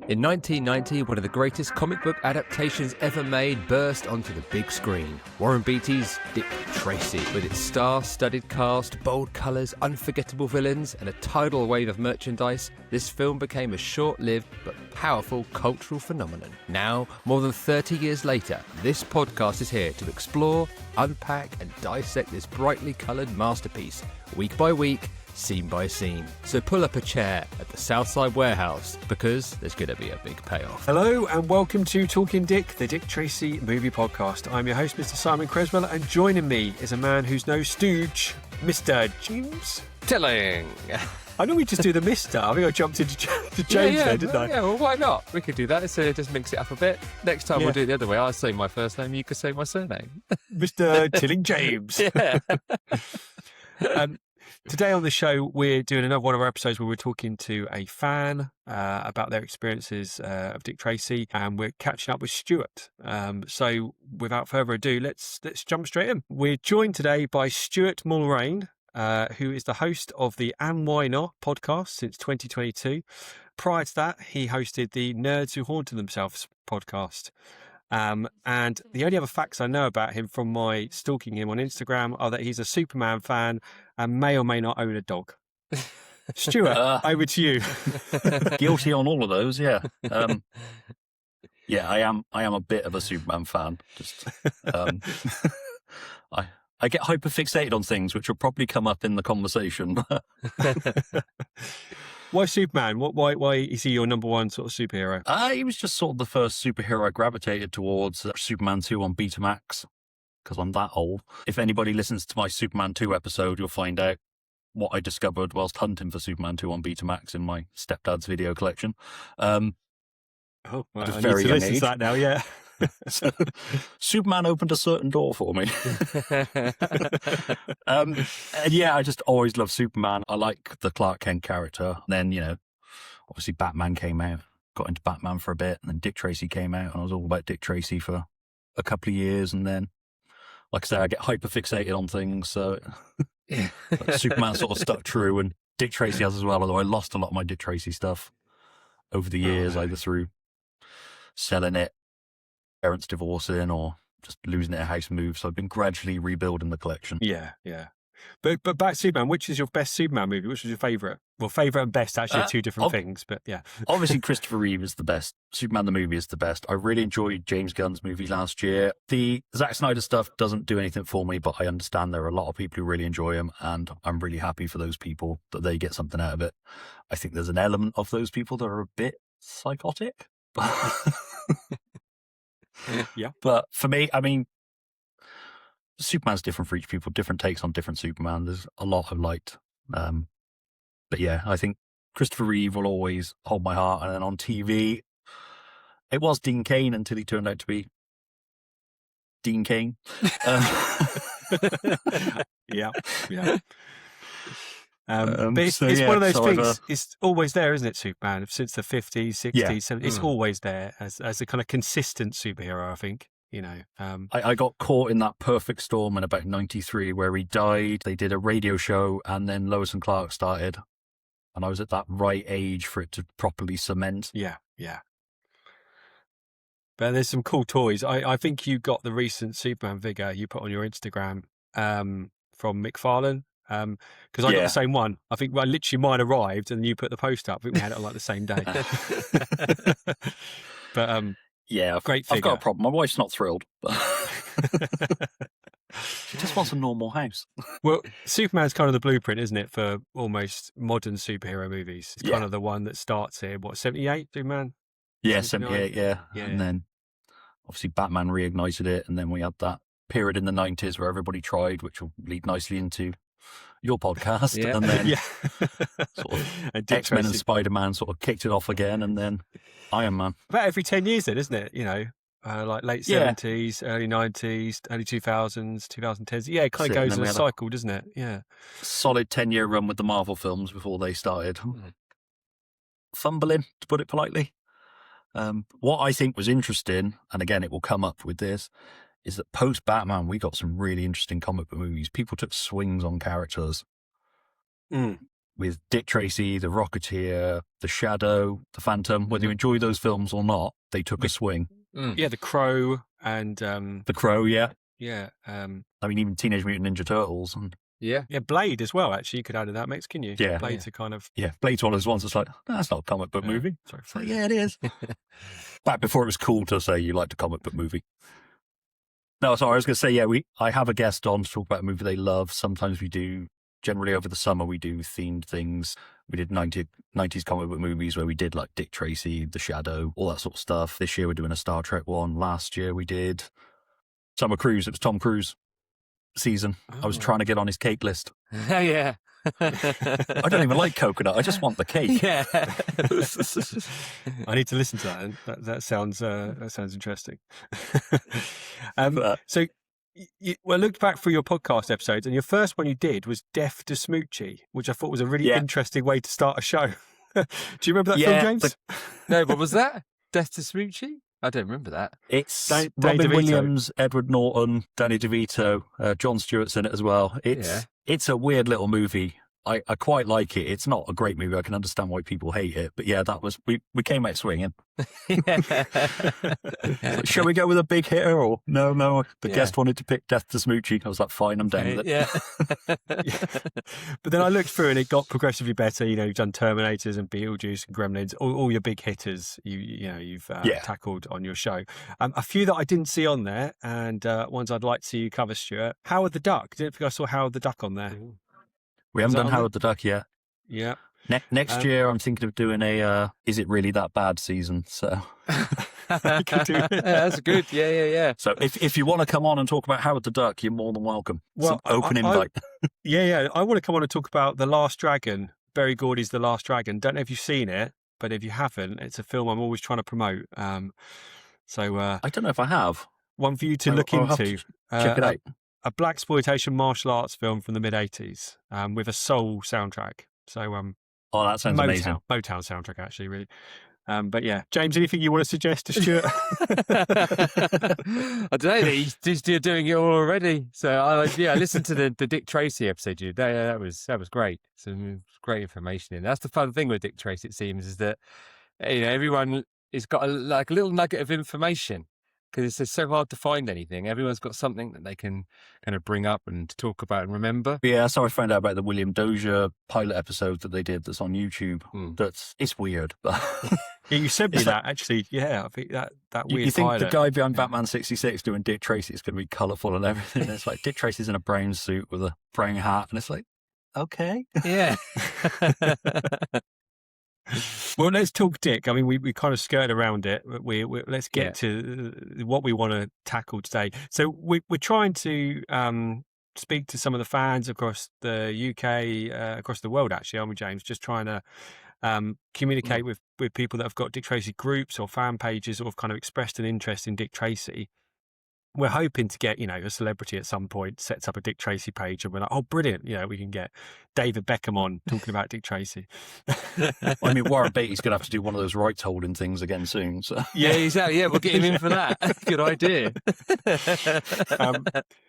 In 1990, one of the greatest comic book adaptations ever made burst onto the big screen. Warren Beatty's Dick Tracy. With its star-studded cast, bold colours, unforgettable villains, and a tidal wave of merchandise, this film became a short-lived but powerful cultural phenomenon. Now, more than 30 years later, this podcast is here to explore, unpack, and dissect this brightly coloured masterpiece, week by week, scene by scene. So pull up a chair at the Southside Warehouse, because there's going to be a big payoff. Hello and welcome to Talking Dick, the Dick Tracy movie podcast. I'm your host, Mr. Simon Creswell, and joining me is a man who's no stooge, Mr. James Tilling! I know we just do the Mr. I think I jumped into James there, didn't I? Yeah, well, why not? We could do that. So just mix it up a bit. Next time we'll do it the other way. I'll say my first name, you could say my surname. Mr. Tilling James. Yeah. Today on the show, we're doing another one of our episodes where we're talking to a fan about their experiences of Dick Tracy, and we're catching up with Stuart. So without further ado, let's jump straight in. We're joined today by Stuart Mulrain, who is the host of the And Why Not podcast since 2022. Prior to that, he hosted the Nerds Who Haunted Themselves podcast. And the only other facts I know about him from my stalking him on Instagram are that he's a Superman fan and may or may not own a dog. Stuart, over to you. Guilty on all of those, yeah. Yeah, I am a bit of a Superman fan. Just I get hyperfixated on things which will probably come up in the conversation. Why Superman? Why is he your number one sort of superhero? He was just sort of the first superhero I gravitated towards. Superman 2 on Betamax, because I'm that old. If anybody listens to my Superman 2 episode, you'll find out what I discovered whilst hunting for Superman 2 on Betamax in my stepdad's video collection. Well, at a I very need to young listen age. to that now, yeah. So, Superman opened a certain door for me. And yeah, I just always loved Superman. I like the Clark Kent character. Then, obviously Batman came out, got into Batman for a bit, and then Dick Tracy came out, and I was all about Dick Tracy for a couple of years. And then, like I say, I get hyperfixated on things. So like Superman sort of stuck true, and Dick Tracy has as well, although I lost a lot of my Dick Tracy stuff over the years, either through selling it, parents divorcing, or just losing it at a house move. So I've been gradually rebuilding the collection. Yeah. But back to Superman, which is your best Superman movie? Which was your favourite? Well, favourite and best actually are two different things, but yeah. Obviously, Christopher Reeve is the best. Superman the movie is the best. I really enjoyed James Gunn's movie last year. The Zack Snyder stuff doesn't do anything for me, but I understand there are a lot of people who really enjoy him, and I'm really happy for those people that they get something out of it. I think there's an element of those people that are a bit psychotic. Yeah. But for me, I mean, Superman's different for each people, different takes on different Superman. There's a lot I've liked. But yeah, I think Christopher Reeve will always hold my heart. And then on TV, it was Dean Cain until he turned out to be Dean Cain. Yeah. But it's one of those things, it's always there, isn't it, Superman? Since the 50s, 60s, 70s, it's always there as a kind of consistent superhero, I think. I got caught in that perfect storm in about 93 where he died. They did a radio show and then Lois and Clark started. And I was at that right age for it to properly cement. Yeah. But there's some cool toys. I think you got the recent Superman figure you put on your Instagram from McFarlane. Because I got the same one. I think literally mine arrived and you put the post up. I think we had it on like the same day. But yeah, great figure. I've got a problem. My wife's not thrilled. She just wants a normal house. Well, Superman's kind of the blueprint, isn't it, for almost modern superhero movies? It's kind of the one that starts here. What, 78, Superman? Yeah, 78, yeah. Yeah. And then obviously Batman reignited it, and then we had that period in the 90s where everybody tried, which will lead nicely into your podcast. Yeah. And then sort of X-Men and Spider-Man sort of kicked it off again, and then Iron Man. About every 10 years then, isn't it? Like late 70s, early 90s, early 2000s, 2010s. Yeah, it kind of goes in a cycle, doesn't it? Yeah. Solid 10-year run with the Marvel films before they started fumbling, to put it politely. What I think was interesting, and again, it will come up with this, is that post-Batman, we got some really interesting comic book movies. People took swings on characters with Dick Tracy, The Rocketeer, The Shadow, The Phantom. Whether you enjoy those films or not, they took a swing. Yeah, The Crow and The Crow, yeah. yeah, I mean, even Teenage Mutant Ninja Turtles. And Yeah. yeah, Blade as well. Actually, you could add to that mix, can you? Yeah. Blade's a kind of yeah, Blade's one of those ones that's like, "No, that's not a comic book movie." Sorry, It's like, yeah, it is. Back before it was cool to say you liked a comic book movie. No, sorry, I was going to say, yeah, I have a guest on to talk about a movie they love. Sometimes we do, generally over the summer, we do themed things. We did 90s comic book movies where we did like Dick Tracy, The Shadow, all that sort of stuff. This year we're doing a Star Trek one. Last year we did Summer Cruise. It was Tom Cruise season. I was trying to get on his cake list. Yeah. I don't even like coconut. I just want the cake. Yeah. I need to listen to that. That sounds interesting. So, I looked back through your podcast episodes, and your first one you did was Death to Smoochie, which I thought was a really interesting way to start a show. Do you remember that film, James? No, but was that Death to Smoochie? I don't remember that. It's Danny Robin DeVito. Williams, Edward Norton, Danny DeVito, John Stewart's in it as well. It's a weird little movie. I quite like it. It's not a great movie. I can understand why people hate it. But yeah, that was we came out swinging. Like, shall we go with a big hitter or no? The guest wanted to pick Death to Smoochie. I was like, fine, I'm down with it. Yeah. But then I looked through and it got progressively better. You know, you've done Terminators and Beetlejuice and Gremlins, all your big hitters. You've tackled on your show. A few that I didn't see on there, and ones I'd like to see you cover, Stuart. Howard the Duck. Didn't think I saw Howard the Duck on there. We haven't done Howard the Duck yet. Yeah. Next year, I'm thinking of doing a Is It Really That Bad season. So You could do it. That's good. Yeah. So if you want to come on and talk about Howard the Duck, you're more than welcome. Well, It's an open invite. Yeah. I want to come on and talk about The Last Dragon. Barry Gordy's The Last Dragon. Don't know if you've seen it, but if you haven't, it's a film I'm always trying to promote. I don't know if I have. One for you to look I'll have into. to check it out. A blaxploitation martial arts film from the mid-'80s with a soul soundtrack. So Oh, that sounds amazing. Motown soundtrack, actually, really. But yeah, James, anything you want to suggest to Stuart? I don't know. He's doing it all already. So I listened to the Dick Tracy episode. That was great. Some great information in. That's the fun thing with Dick Tracy. It seems is that everyone has got a little nugget of information. Because it's so hard to find anything. Everyone's got something that they can kind of bring up and talk about and remember. Yeah, so I found out about the William Dozier pilot episode that they did that's on YouTube. It's weird. But Yeah, you sent me that, actually. Yeah, I think that weird you think pilot. the guy behind Batman 66 doing Dick Tracy is going to be colourful and everything. It's like Dick Tracy's in a brown suit with a brown hat. And it's like, okay. Yeah. Well, let's talk Dick. I mean, we kind of skirted around it. Let's get to what we want to tackle today. So we're trying to speak to some of the fans across the UK, across the world, actually, aren't we, James? Just trying to communicate with people that have got Dick Tracy groups or fan pages or have kind of expressed an interest in Dick Tracy. We're hoping to get, a celebrity at some point sets up a Dick Tracy page and we're like, oh, brilliant. We can get David Beckham on talking about Dick Tracy. I mean, Warren Beatty's going to have to do one of those rights holding things again soon. So. Yeah, exactly. Yeah, we'll get him in for that. Good idea.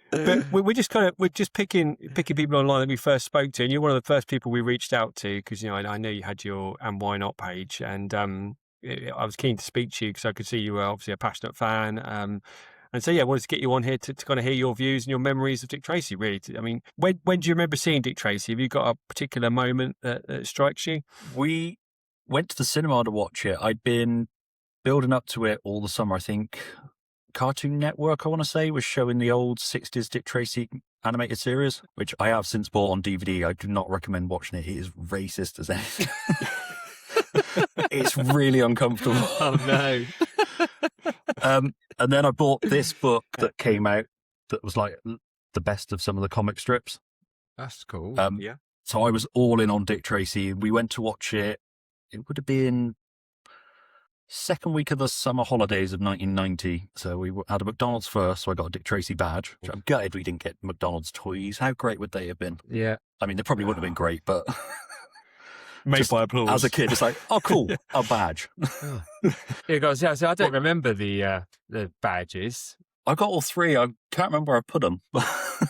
But we're just picking people online that we first spoke to, and you're one of the first people we reached out to because I know you had your And Why Not page, and I was keen to speak to you because I could see you were obviously a passionate fan. And so, I wanted to get you on here to kind of hear your views and your memories of Dick Tracy, really. I mean, when do you remember seeing Dick Tracy? Have you got a particular moment that strikes you? We went to the cinema to watch it. I'd been building up to it all the summer. I think Cartoon Network, I want to say, was showing the old 60s Dick Tracy animated series, which I have since bought on DVD. I do not recommend watching it. It is racist as anything. It's really uncomfortable. Oh, no. And then I bought this book that came out that was like the best of some of the comic strips. That's cool. Yeah. So I was all in on Dick Tracy. We went to watch it. It would have been second week of the summer holidays of 1990. So we had a McDonald's first, so I got a Dick Tracy badge. Which I'm gutted we didn't get McDonald's toys. How great would they have been? Yeah. I mean, they probably would have been great, but... Made by applause. As a kid, it's like, oh, cool, a badge. Yeah, guys. Yeah, so I don't remember the badges. I got all three. I can't remember where I put them.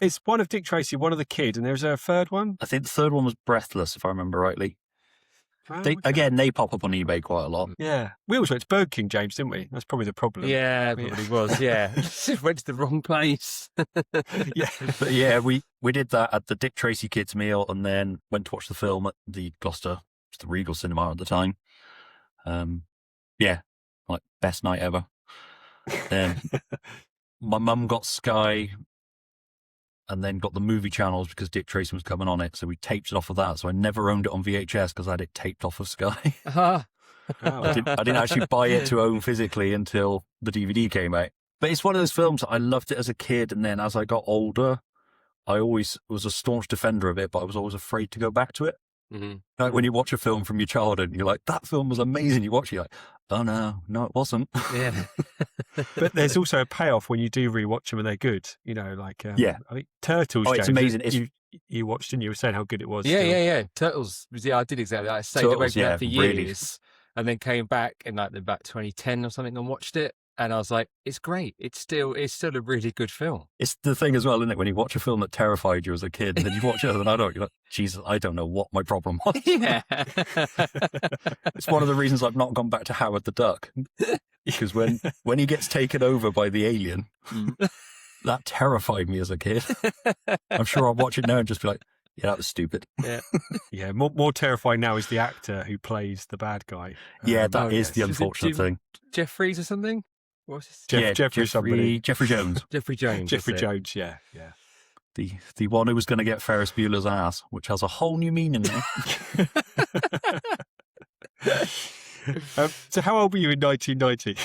It's one of Dick Tracy, one of the kid, and there's a third one. I think the third one was Breathless, if I remember rightly. Oh, Again, they pop up on eBay quite a lot. Yeah. We always went to Burger King, James, didn't we? That's probably the problem. Yeah, it probably was. Yeah, went to the wrong place. Yeah. But yeah, we did that at the Dick Tracy kids meal, and then went to watch the film at the Gloucester, the Regal Cinema at the time. Yeah, like best night ever. Then my mum got Sky, and then got the movie channels because Dick Tracy was coming on it, so we taped it off of that. So I never owned it on VHS because I had it taped off of Sky. Oh, I didn't actually buy it to own physically until the DVD came out. But it's one of those films, I loved it as a kid, and then as I got older, I always was a staunch defender of it, but I was always afraid to go back to it. Mm-hmm. Like when you watch a film from your childhood, and you're like, that film was amazing. You watch it, you're like, oh no, it wasn't. Yeah. but there's also a payoff when you do rewatch them and they're good. You know, like yeah. I think Turtles. Oh, it's James, amazing. You watched and you were saying how good it was. Yeah. Turtles. Yeah, I did exactly that. I stayed away from that for years, really. and then came back in like about 2010 or something and watched it. And I was like, it's great. It's still a really good film. It's the thing as well, isn't it? When you watch a film that terrified you as a kid, and then you watch it as an adult, you're like, Jesus, I don't know what my problem was. Yeah. It's one of the reasons I've not gone back to Howard the Duck. Because when he gets taken over by the alien, that terrified me as a kid. I'm sure I'll watch it now and just be like, yeah, that was stupid. Yeah. Yeah, more terrifying now is the actor who plays the bad guy. Yeah, that is the unfortunate thing. Jeffries or something? What's his Jeffrey somebody. Jeffrey Jones. Jeffrey Jones. Jeffrey Jones, yeah. The one who was going to get Ferris Bueller's ass, which has a whole new meaning now. So how old were you in 1990?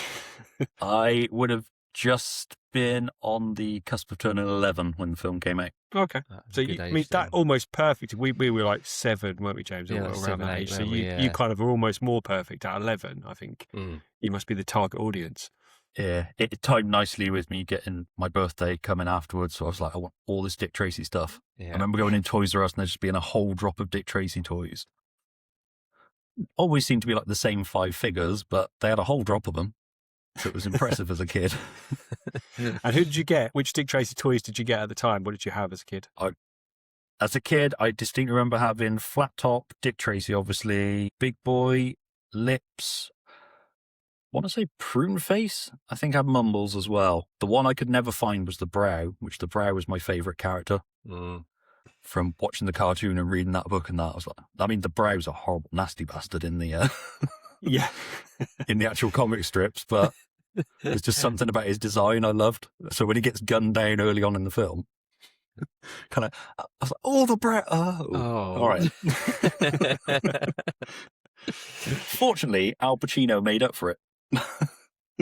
I would have just been on the cusp of turning 11 when the film came out. Okay. So that almost perfect. We were like 7, weren't we, James? Yeah, around 7, that 8, age. So yeah. you kind of were almost more perfect at 11, I think. You must be the target audience. Yeah, it timed nicely with me getting my birthday coming afterwards. So I was like, I want all this Dick Tracy stuff. Yeah. I remember going in Toys R Us and there just being a whole drop of Dick Tracy toys. Always seemed to be like the same 5 figures, but they had a whole drop of them. So it was impressive as a kid. And who did you get? Which Dick Tracy toys did you get at the time? What did you have as a kid? As a kid, I distinctly remember having Flat Top, Dick Tracy, obviously, Big Boy, Lips, I want to say Prune Face. I think I had Mumbles as well. The one I could never find was the Brow, which the Brow was my favourite character. From watching the cartoon and reading that book and that, I was like, I mean, the Brow's a horrible, nasty bastard in the yeah, in the actual comic strips, but there's just something about his design I loved. So when he gets gunned down early on in the film, kind of, I was like, oh, the Brow. Oh, all right. Fortunately, Al Pacino made up for it.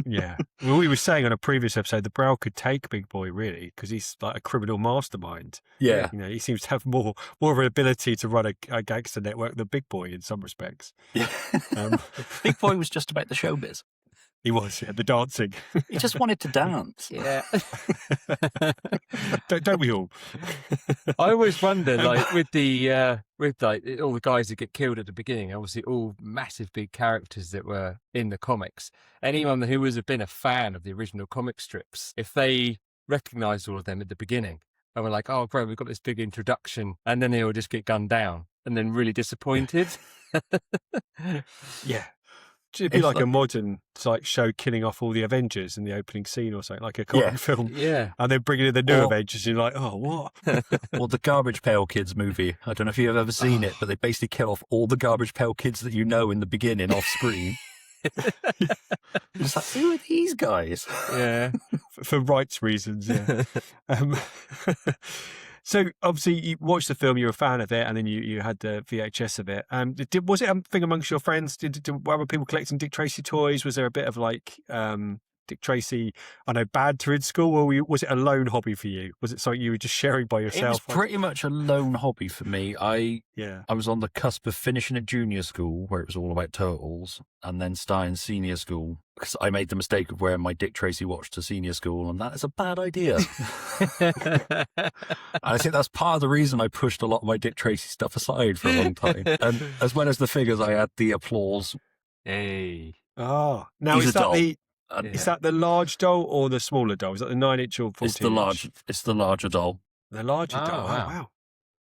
Yeah. Well, we were saying on a previous episode, the Brow could take Big Boy, really, because he's like a criminal mastermind. Yeah. You know, he seems to have more of an ability to run a gangster network than Big Boy in some respects. Yeah. Big Boy was just about the showbiz. He was, yeah, the dancing. He just wanted to dance. Yeah. don't we all? I always wonder, like, with all the guys that get killed at the beginning, obviously all massive big characters that were in the comics. Anyone who has been a fan of the original comic strips, if they recognised all of them at the beginning and were like, oh, great, we've got this big introduction, and then they will just get gunned down and then really disappointed. Yeah. It'd be like a modern show killing off all the Avengers in the opening scene or something, like a comic film. Yeah. And then bringing in the new Avengers, and you're like, oh, what? Or the Garbage Pail Kids movie. I don't know if you've ever seen it, but they basically kill off all the Garbage Pail Kids that you know in the beginning off screen. It's like, who are these guys? Yeah. For rights reasons, yeah. So obviously you watched the film, you were a fan of it, and then you had the VHS of it. Was it a thing amongst your friends? Were other people collecting Dick Tracy toys? Was there a bit of like Dick Tracy, banter in school, or was it a lone hobby for you? Was it something you were just sharing by yourself? It was pretty much a lone hobby for me. I was on the cusp of finishing at junior school, where it was all about turtles, and then starting senior school, because I made the mistake of wearing my Dick Tracy watch to senior school, and that is a bad idea. And I think that's part of the reason I pushed a lot of my Dick Tracy stuff aside for a long time. And as well as the figures, I had the Applause. Hey. Oh, now is that And Is that the large doll or the smaller doll? Is that the 9-inch or 14-inch? it's the large. It's the larger doll. The larger Oh, doll. wow. Oh, wow.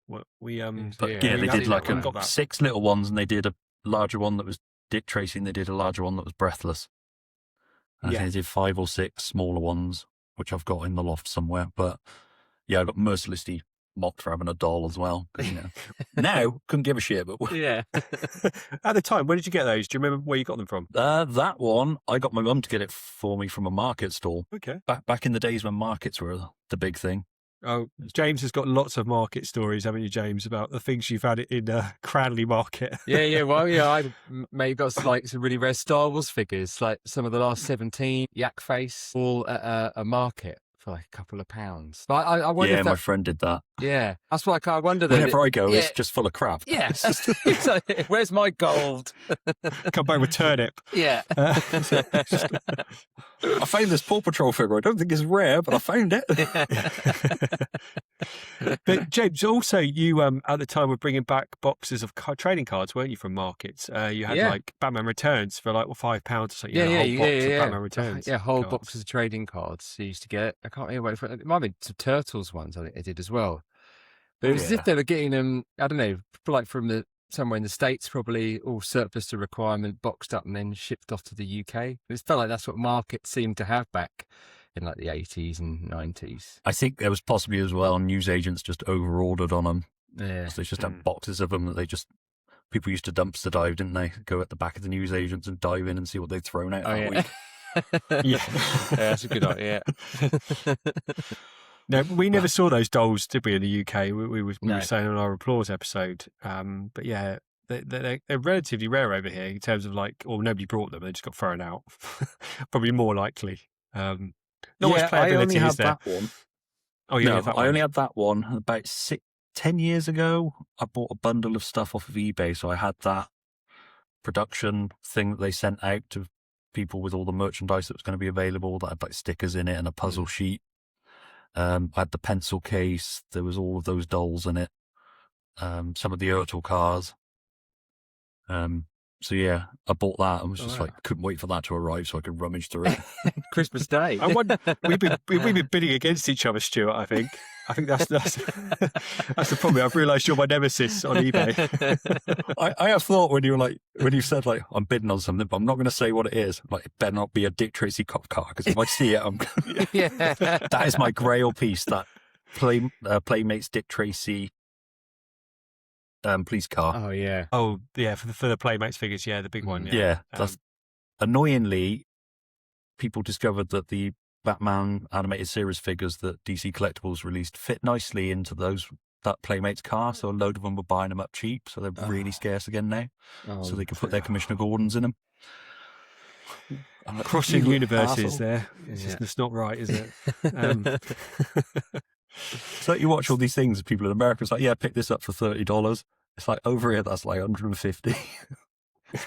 Well, we But Yeah, yeah, we they haven't did seen like that one. got that. 6 little ones, and they did a larger one that was Dick Tracy, and they did a larger one that was Breathless. And I Yeah. think they did 5 or 6 smaller ones, which I've got in the loft somewhere. But yeah, I got mercilessly mocked for having a doll as well. 'Cause, now couldn't give a shit. But Yeah. At the time, where did you get those? Do you remember where you got them from? that one, I got my mum to get it for me from a market stall. Okay. Back in the days when markets were the big thing. Oh, James has got lots of market stories, haven't you, James, about the things you've had in Cranley Market? Yeah. Well, yeah, I maybe got like some really rare Star Wars figures, like some of the last 17 Yak Face, all at a market for like a couple of pounds. But I wonder Yeah, if that, my friend did that. yeah, that's why I wonder that. Whenever I go, yeah. it's just full of crap. Yeah, it's like, where's my gold? Come back with turnip. Yeah. I found this Paw Patrol figure. I don't think it's rare, but I found it. But James, also you at the time were bringing back boxes of trading cards, weren't you, from markets? You had Yeah. like Batman Returns for like £5 or something. You Yeah, had a whole box of yeah. Batman Returns. Yeah, whole cards. boxes of trading cards you used to get. I can't remember. It might have been some Turtles ones. I think they did as well. But it was as if they were getting them. I don't know, like from somewhere in the States, probably all surplus to requirement, boxed up and then shipped off to the UK. It felt like that's what markets seemed to have back in like the 80s and 90s. I think there was possibly as well newsagents just over-ordered on them. Yeah. So they just had boxes of them that people used to dumpster dive, didn't they? Go at the back of the newsagents and dive in and see what they'd thrown out that week. Yeah. That's a good idea. No, we never saw those dolls, did we, in the UK? We were saying on our applause episode. But yeah, they're relatively rare over here in terms of like, or nobody brought them, they just got thrown out. Probably more likely. Not much I playability, only had is there? that one. Oh, yeah, I only had that one. About 10 years ago, I bought a bundle of stuff off of eBay, so I had that production thing that they sent out to people with all the merchandise that was going to be available, that had like stickers in it and a puzzle sheet. I had the pencil case. There was all of those dolls in it. Some of the Ertl cars. So yeah, I bought that and was just like, couldn't wait for that to arrive so I could rummage through it. Christmas Day. I wonder, we've been bidding against each other, Stuart. I think that's that's the problem. I've realised you're my nemesis on eBay. I have thought when you said like I'm bidding on something, but I'm not going to say what it is. Like it better not be a Dick Tracy cop car, because if I see it, that is my grail piece. That Playmates Dick Tracy police car. Oh yeah. Oh yeah, for the Playmates figures, yeah, the big one. Yeah, that's annoyingly. People discovered that the Batman animated series figures that DC Collectibles released fit nicely into that Playmates car, so a load of them were buying them up cheap, so they're really scarce again now. So they could put their Commissioner Gordons in them. Crossing universes asshole. there. It's not right, is it? So you watch all these things, people in America, it's like, yeah, pick this up for $30. It's like, over here, that's like $150.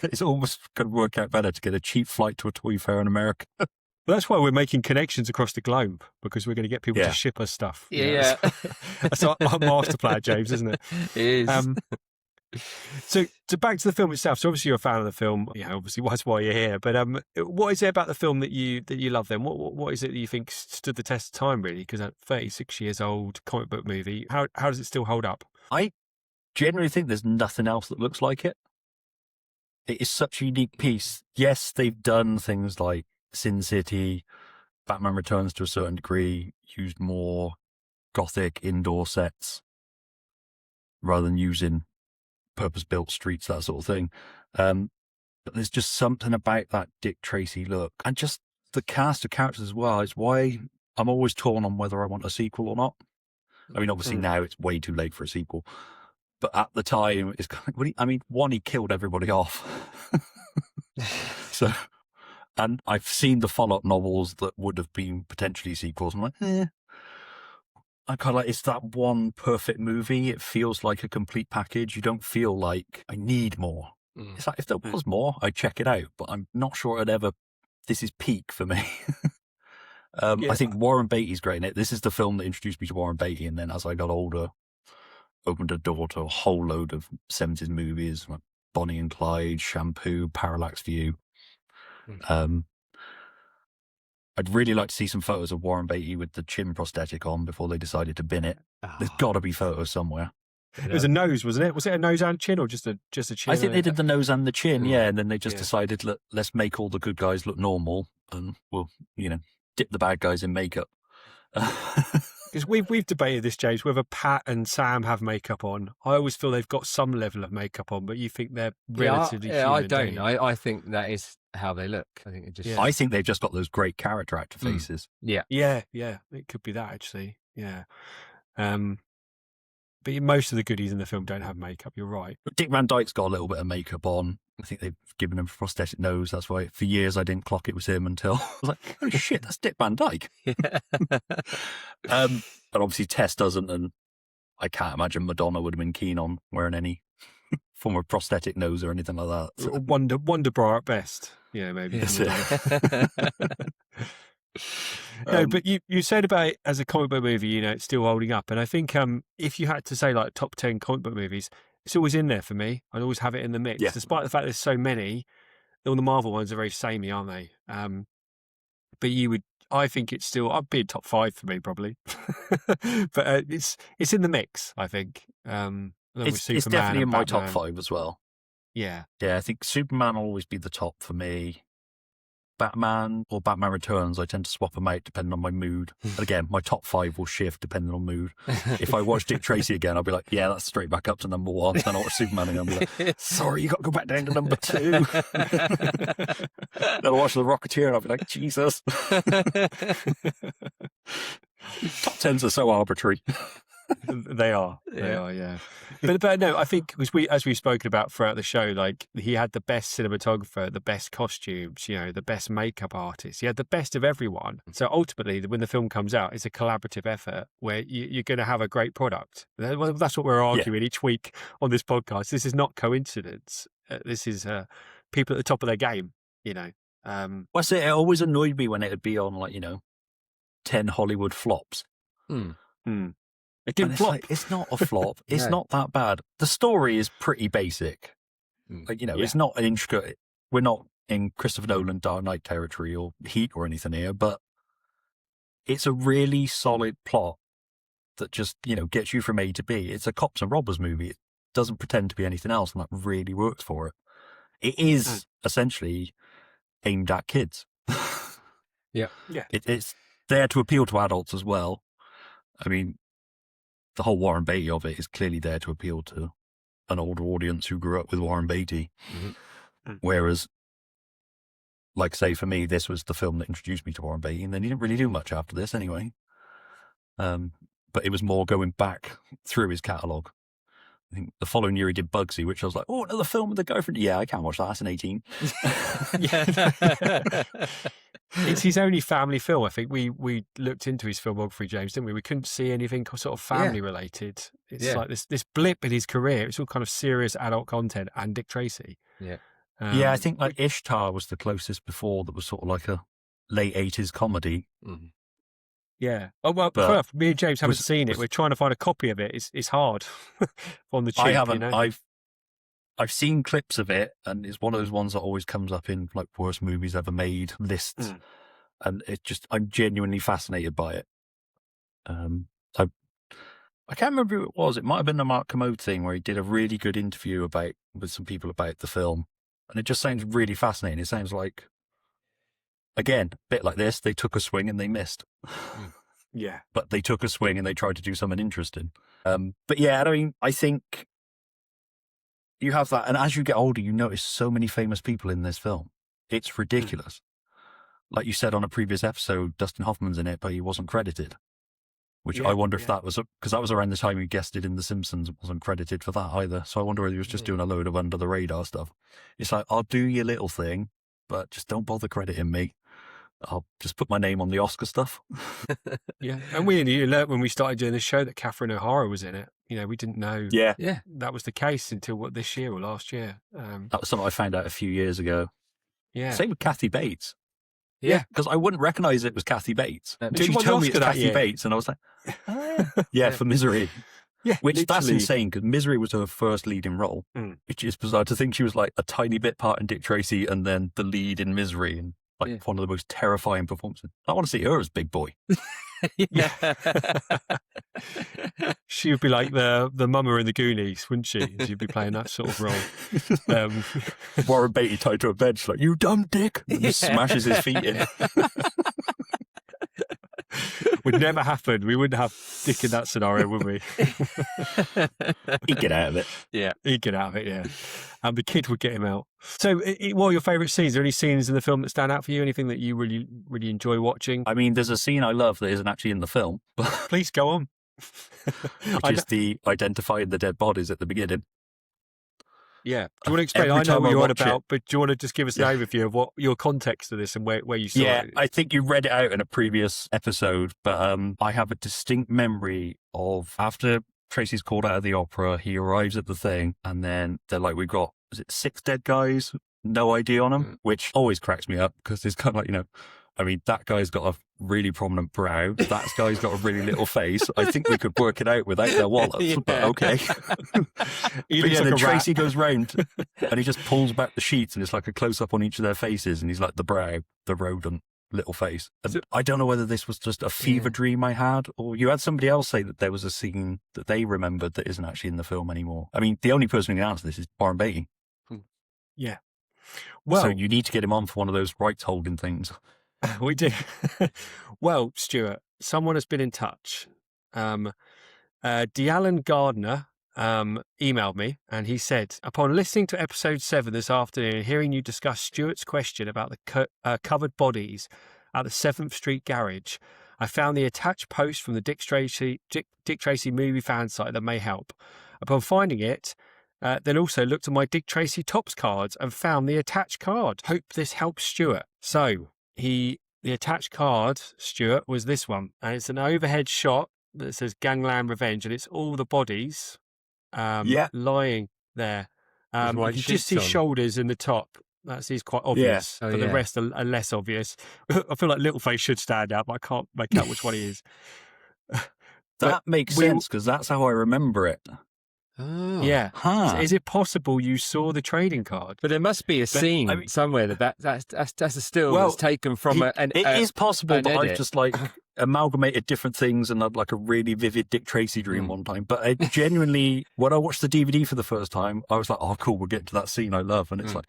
It's almost going to work out better to get a cheap flight to a toy fair in America. That's why we're making connections across the globe, because we're going to get people to ship us stuff. Yeah. That's our master plan, James, isn't it? It is. So back to the film itself. So obviously you're a fan of the film. Yeah, obviously that's why you're here. But what is it about the film that you love then? What is it that you think stood the test of time, really? Because 36 years old, comic book movie. How does it still hold up? I generally think there's nothing else that looks like it. It is such a unique piece. Yes, they've done things like Sin City, Batman Returns to a certain degree, used more gothic indoor sets rather than using purpose-built streets, that sort of thing. But there's just something about that Dick Tracy look, and just the cast of characters as well. Is why I'm always torn on whether I want a sequel or not. I mean, obviously now it's way too late for a sequel, but at the time, it's kind of, he killed everybody off. So, and I've seen the follow-up novels that would have been potentially sequels. I'm like, I kind of like, it's that one perfect movie. It feels like a complete package. You don't feel like I need more. It's like, if there was more, I'd check it out, but I'm not sure this is peak for me. I think Warren Beatty's great in it. This is the film that introduced me to Warren Beatty, and then as I got older, opened a door to a whole load of 70s movies, like Bonnie and Clyde, Shampoo, Parallax View. I'd really like to see some photos of Warren Beatty with the chin prosthetic on before they decided to bin it. There's got to be photos somewhere. It was a nose, wasn't it? Was it a nose and chin, or just a chin? I think they did the nose and the chin, and then they just decided, look, let's make all the good guys look normal, and we'll, dip the bad guys in makeup. Because we've debated this, James, whether Pat and Sam have makeup on. I always feel they've got some level of makeup on, but you think they're relatively human. I don't. I think that is how they look. I think it just. I think they've just got those great character actor faces. Yeah. It could be that, actually. Yeah. But most of the goodies in the film don't have makeup. You're right. Dick Van Dyke's got a little bit of makeup on. I think they've given him a prosthetic nose. That's why for years I didn't clock it was him until I was like, oh shit, that's Dick Van Dyke. And obviously Tess doesn't, and I can't imagine Madonna would have been keen on wearing any form of prosthetic nose or anything like that. So. Wonder bra at best. Yeah, maybe. That's it. No, but you said about it as a comic book movie, it's still holding up. And I think if you had to say like top 10 comic book movies, it's always in there for me. I'd always have it in the mix, despite the fact there's so many. All the Marvel ones are very samey, aren't they? But I think it's still, I'd be top 5 for me probably. But it's in the mix, I think. It's definitely in my top 5 as well. Yeah. Yeah, I think Superman will always be the top for me. Batman or Batman Returns, I tend to swap them out depending on my mood. And again, my top 5 will shift depending on mood. If I watch Dick Tracy again, I'll be like, yeah, that's straight back up to number 1. Then I'll watch Superman again, I'll be like, sorry, you got to go back down to number 2. Then I'll watch The Rocketeer and I'll be like, Jesus. Top 10s are so arbitrary. They are, yeah. But no, I think as we've spoken about throughout the show, like he had the best cinematographer, the best costumes, the best makeup artist. He had the best of everyone. So ultimately, when the film comes out, it's a collaborative effort where you're going to have a great product. That's what we're arguing each week on this podcast. This is not coincidence. This is people at the top of their game. Well, I say it always annoyed me when it would be on 10 Hollywood flops. It didn't flop. It's not a flop. It's not that bad. The story is pretty basic. It's not an intricate. We're not in Christopher Nolan Dark Knight territory or Heat or anything here, but it's a really solid plot that just, gets you from A to B. It's a cops and robbers movie. It doesn't pretend to be anything else, and that really works for it. It is essentially aimed at kids. It's there to appeal to adults as well. I mean, the whole Warren Beatty of it is clearly there to appeal to an older audience who grew up with Warren Beatty. Mm-hmm. Whereas, like say for me, this was the film that introduced me to Warren Beatty, and then he didn't really do much after this anyway. But it was more going back through his catalogue. I think the following year he did Bugsy, which I was like, oh, another film with the girlfriend. Yeah, I can't watch that. That's an 18. It's his only family film. I think we looked into his filmography, James, didn't we? We couldn't see anything sort of family related. It's like this blip in his career. It's all kind of serious adult content and Dick Tracy. Yeah. I think like Ishtar was the closest before that was sort of like a late 80s comedy. Mm-hmm. Yeah. Oh, well, me and James haven't seen it. We're trying to find a copy of it. It's hard on the cheap. I haven't. I've seen clips of it, and it's one of those ones that always comes up in like worst movies ever made lists. And I'm genuinely fascinated by it. I can't remember who it was. It might have been the Mark Commode thing where he did a really good interview with some people about the film. And it just sounds really fascinating. It sounds like, again, a bit like this, they took a swing and they missed. Yeah. But they took a swing and they tried to do something interesting. But yeah, I mean, I think you have that. And as you get older, you notice so many famous people in this film. It's ridiculous. Like you said on a previous episode, Dustin Hoffman's in it, but he wasn't credited. Which I wonder if that was, because that was around the time he guested in The Simpsons, wasn't credited for that either. So I wonder whether he was just doing a load of under the radar stuff. It's like, I'll do your little thing, but just don't bother crediting me. I'll just put my name on the Oscar stuff. Yeah. And we only learned when we started doing this show that Catherine O'Hara was in it. We didn't know that was the case until this year or last year. That was something I found out a few years ago. Yeah. Same with Kathy Bates. Yeah. Because I wouldn't recognise it was Kathy Bates. Did you tell me it's Kathy Bates? And I was like, for Misery. Yeah, which that's insane because Misery was her first leading role, which is bizarre to think she was like a tiny bit part in Dick Tracy and then the lead in Misery. And Like one of the most terrifying performances. I want to see her as Big Boy. Yeah. She would be like the mama in the Goonies, wouldn't she? She'd be playing that sort of role. Warren Beatty tied to a bench, like, you dumb dick, and just smashes his feet in. Would never happen. We wouldn't have Dick in that scenario, would we? He'd get out of it. Yeah, he'd get out of it, yeah. And the kid would get him out. So what are your favourite scenes? Are there any scenes in the film that stand out for you? Anything that you really, really enjoy watching? I mean, there's a scene I love that isn't actually in the film, but Please go on. which is the identifying the dead bodies at the beginning. Yeah. Do you want to explain? Every I know time what I you're on watch about, but do you want to just give us an overview of what your context of this and where you saw Yeah, it? I think you read it out in a previous episode, but I have a distinct memory of after Tracy's called out of the opera, he arrives at the thing, and then they're like, we've got, is it 6 dead guys? No ID on them, which always cracks me up because it's kind of like, I mean, that guy's got a really prominent brow. That guy's got a really little face. I think we could work it out without their wallets, but okay. Then Tracy goes round and he just pulls back the sheets and it's like a close-up on each of their faces and he's like the brow, the rodent, little face. And I don't know whether this was just a fever dream I had, or you had somebody else say that there was a scene that they remembered that isn't actually in the film anymore. I mean, the only person who can answer this is Warren Beatty. Yeah. Well, so you need to get him on for one of those rights holding things. We do. Well, Stuart, someone has been in touch. Dealan Gardner emailed me and he said, upon listening to episode 7 this afternoon and hearing you discuss Stuart's question about the covered bodies at the 7th Street garage, I found the attached post from the Dick Tracy movie fan site that may help. Upon finding it, then also looked at my Dick Tracy Tops cards and found the attached card. Hope this helps Stuart. So the attached card, Stuart, was this one, and it's an overhead shot that says Gangland Revenge, and it's all the bodies lying there. You can just see shoulders in the top. That seems quite obvious, but the rest are less obvious. I feel like Littleface should stand out, but I can't make out which one he is. That makes sense, because that's how I remember it. Oh. Yeah. Huh. Is it possible you saw the trading card? But there must be a scene somewhere that's a still that's taken from it is possible, but I've just like amalgamated different things and had like a really vivid Dick Tracy dream one time. But I genuinely, when I watched the DVD for the first time, I was like, oh, cool, we'll get to that scene I love. And it's like,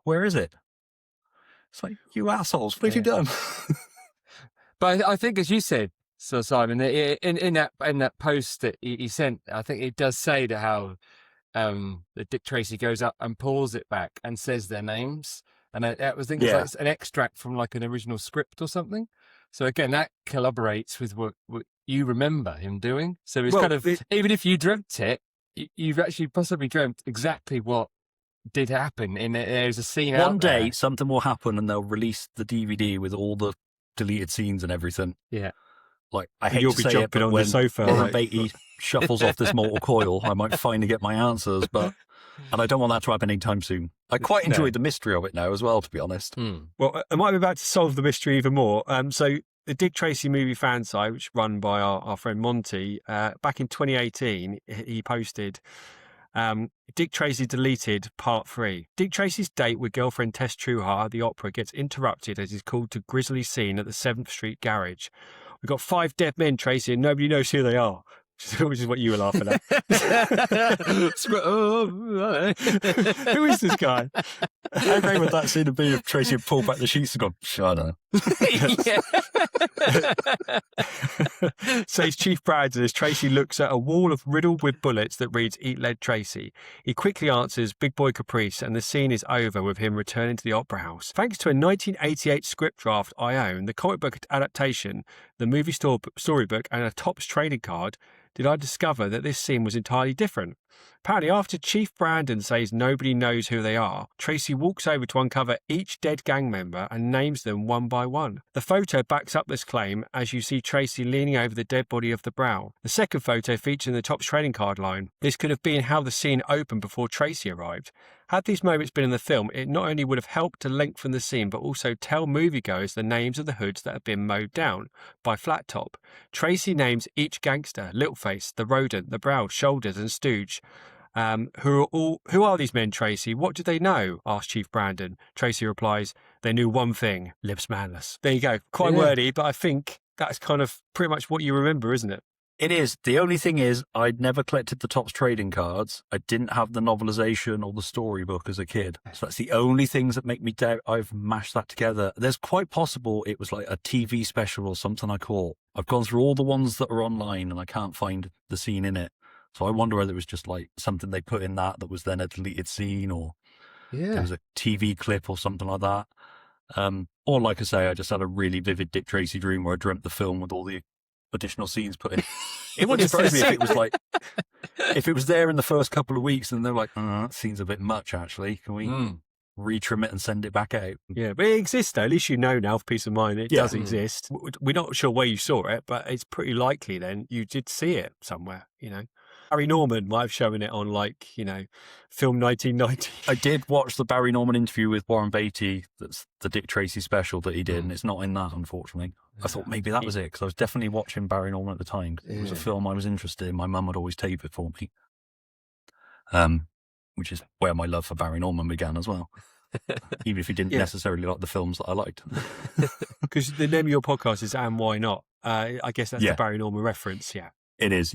where is it? It's like, you assholes, what have you done? But I think, as you said, so Simon, in that post that he sent, I think it does say to how that Dick Tracy goes up and pulls it back and says their names, and I was thinking it's like an extract from like an original script or something. So again, that collaborates with what you remember him doing. So it's even if you dreamt it, you've actually possibly dreamt exactly what did happen. There's a scene one day something will happen and they'll release the DVD with all the deleted scenes and everything. Yeah. Like, I hate to say it, but when Warren Beatty shuffles off this mortal coil, I might finally get my answers, and I don't want that to happen anytime soon. I quite enjoyed the mystery of it now as well, to be honest. Well, I might be about to solve the mystery even more. So the Dick Tracy movie fan site, which is run by our friend Monty, back in 2018, he posted, Dick Tracy deleted part 3. Dick Tracy's date with girlfriend Tess Trueheart at the opera gets interrupted as he's called to grisly scene at the 7th Street garage. We've got 5 dead men, Tracy, and nobody knows who they are, which is what you were laughing at. Who is this guy? How great would that scene be if Tracy had pulled back the sheets and gone, I don't know. Says Chief Brad as Tracy looks at a wall riddled with bullets that reads, "Eat lead, Tracy." He quickly answers, "Big boy caprice," and the scene is over with him returning to the opera house. Thanks to a 1988 script draft I own, the comic book adaptation, the movie storybook, and a Topps trading card, did I discover that this scene was entirely different. Apparently, after Chief Brandon says nobody knows who they are, Tracy walks over to uncover each dead gang member and names them one by one. The photo backs up this claim as you see Tracy leaning over the dead body of the Brow. The second photo featuring the Topps trading card line. This could have been how the scene opened before Tracy arrived. Had these moments been in the film, it not only would have helped to lengthen the scene, but also tell moviegoers the names of the hoods that have been mowed down by Flat Top. Tracy names each gangster, Littleface, the Rodent, the Brow, Shoulders and Stooge. Who are these men, Tracy? What did they know? Asked Chief Brandon. Tracy replies, they knew one thing, lips manless. There you go. Quite wordy, but I think that's kind of pretty much what you remember, isn't it? It is. The only thing is, I'd never collected the Topps trading cards. I didn't have the novelization or the storybook as a kid. So that's the only things that make me doubt I've mashed that together. There's quite possible it was like a TV special or something I caught. I've gone through all the ones that are online and I can't find the scene in it. So I wonder whether it was just like something they put in that was then a deleted scene, or there was a TV clip or something like that. Or like I say, I just had a really vivid Dick Tracy dream where I dreamt the film with all the additional scenes put in. It wouldn't surprise me if it was like, if it was there in the first couple of weeks and they're like, that scene's a bit much actually. Can we retrim it and send it back out? Yeah, but it exists though. At least you know now for peace of mind it does exist. We're not sure where you saw it, but it's pretty likely then you did see it somewhere, you know. Barry Norman might have shown it on, like, you know, Film 1990. I did watch the Barry Norman interview with Warren Beatty. That's the Dick Tracy special that he did, and it's not in that, unfortunately. I thought maybe that was it, because I was definitely watching Barry Norman at the time. It was a film I was interested in. My mum would always tape it for me, which is where my love for Barry Norman began as well. Even if he didn't necessarily like the films that I liked. Because the name of your podcast is And Why Not? I guess that's the Barry Norman reference, It is,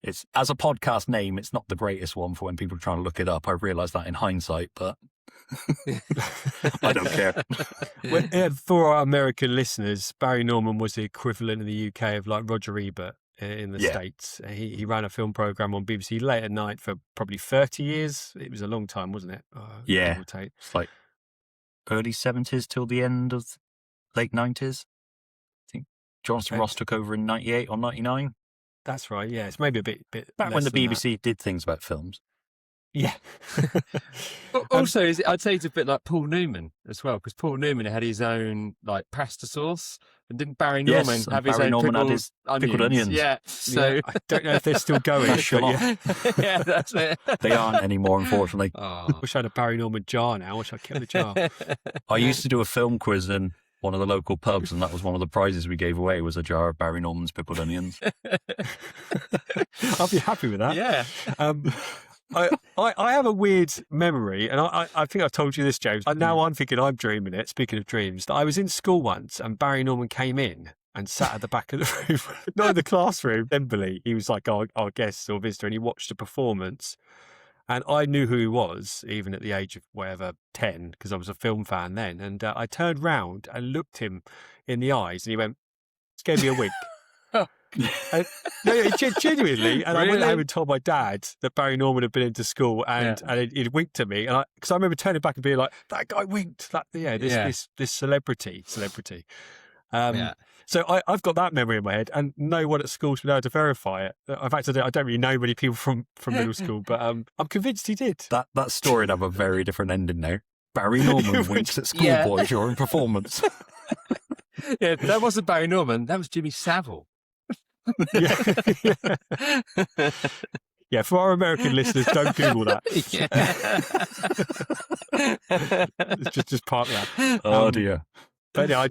it's, as a podcast name, it's not the greatest one for when people are trying to look it up. I realise that in hindsight, but I don't care. Well, for our American listeners, Barry Norman was the equivalent in the UK of like Roger Ebert in the States. He ran a film programme on BBC late at night for probably 30 years. It was a long time, wasn't it? It's like early 70s till the end of late 90s. I think Jonathan Ross took over in 98 or 99. That's right, yeah. It's maybe a bit back when the BBC did things about films. Yeah. Also, I'd say it's a bit like Paul Newman as well, because Paul Newman had his own like pasta sauce, and didn't Barry Norman have his own pickled onions? Yeah. So I don't know if they're still going. Yeah, that's it. They aren't anymore, unfortunately. I wish I had a Barry Norman jar now. I wish I kept the jar. I used to do a film quiz in one of the local pubs, and that was one of the prizes we gave away, was a jar of Barry Norman's pickled onions. I'll be happy with that. Yeah. I have a weird memory, and I think I've told you this, James. Now I'm thinking I'm dreaming it. Speaking of dreams, that I was in school once and Barry Norman came in and sat at the back of the room, not in the classroom, assembly. He was like our guest or visitor, and he watched a performance. And I knew who he was, even at the age of whatever, 10, because I was a film fan then. And I turned round and looked him in the eyes, and he went, just gave me a wink. Genuinely. And I went home and told my dad that Barry Norman had been into school, and he'd winked at me. And because I remember turning back and being like, that guy winked. This celebrity. So I've got that memory in my head, and no one at school's been able to verify it. In fact, I don't really know many people from middle school, but I'm convinced he did. That story would have a very different ending now. Barry Norman winks at schoolboys during performance. Yeah, that wasn't Barry Norman. That was Jimmy Savile. Yeah, for our American listeners, don't Google that. Just park that. Oh dear. But yeah, I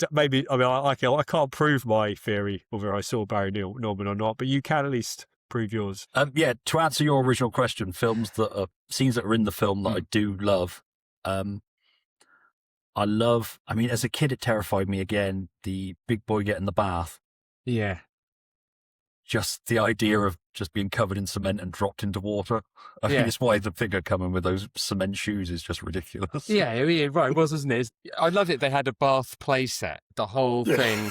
can't prove my theory whether I saw Barry Norman or not, but you can at least prove yours. To answer your original question, scenes that are in the film that I do love. I mean, as a kid, it terrified me again, the big boy getting the bath. Yeah. Just the idea of just being covered in cement and dropped into water. I think it's why the figure coming with those cement shoes is just ridiculous. Yeah, right, it was, wasn't it? I loved it. They had a bath play set, the whole thing.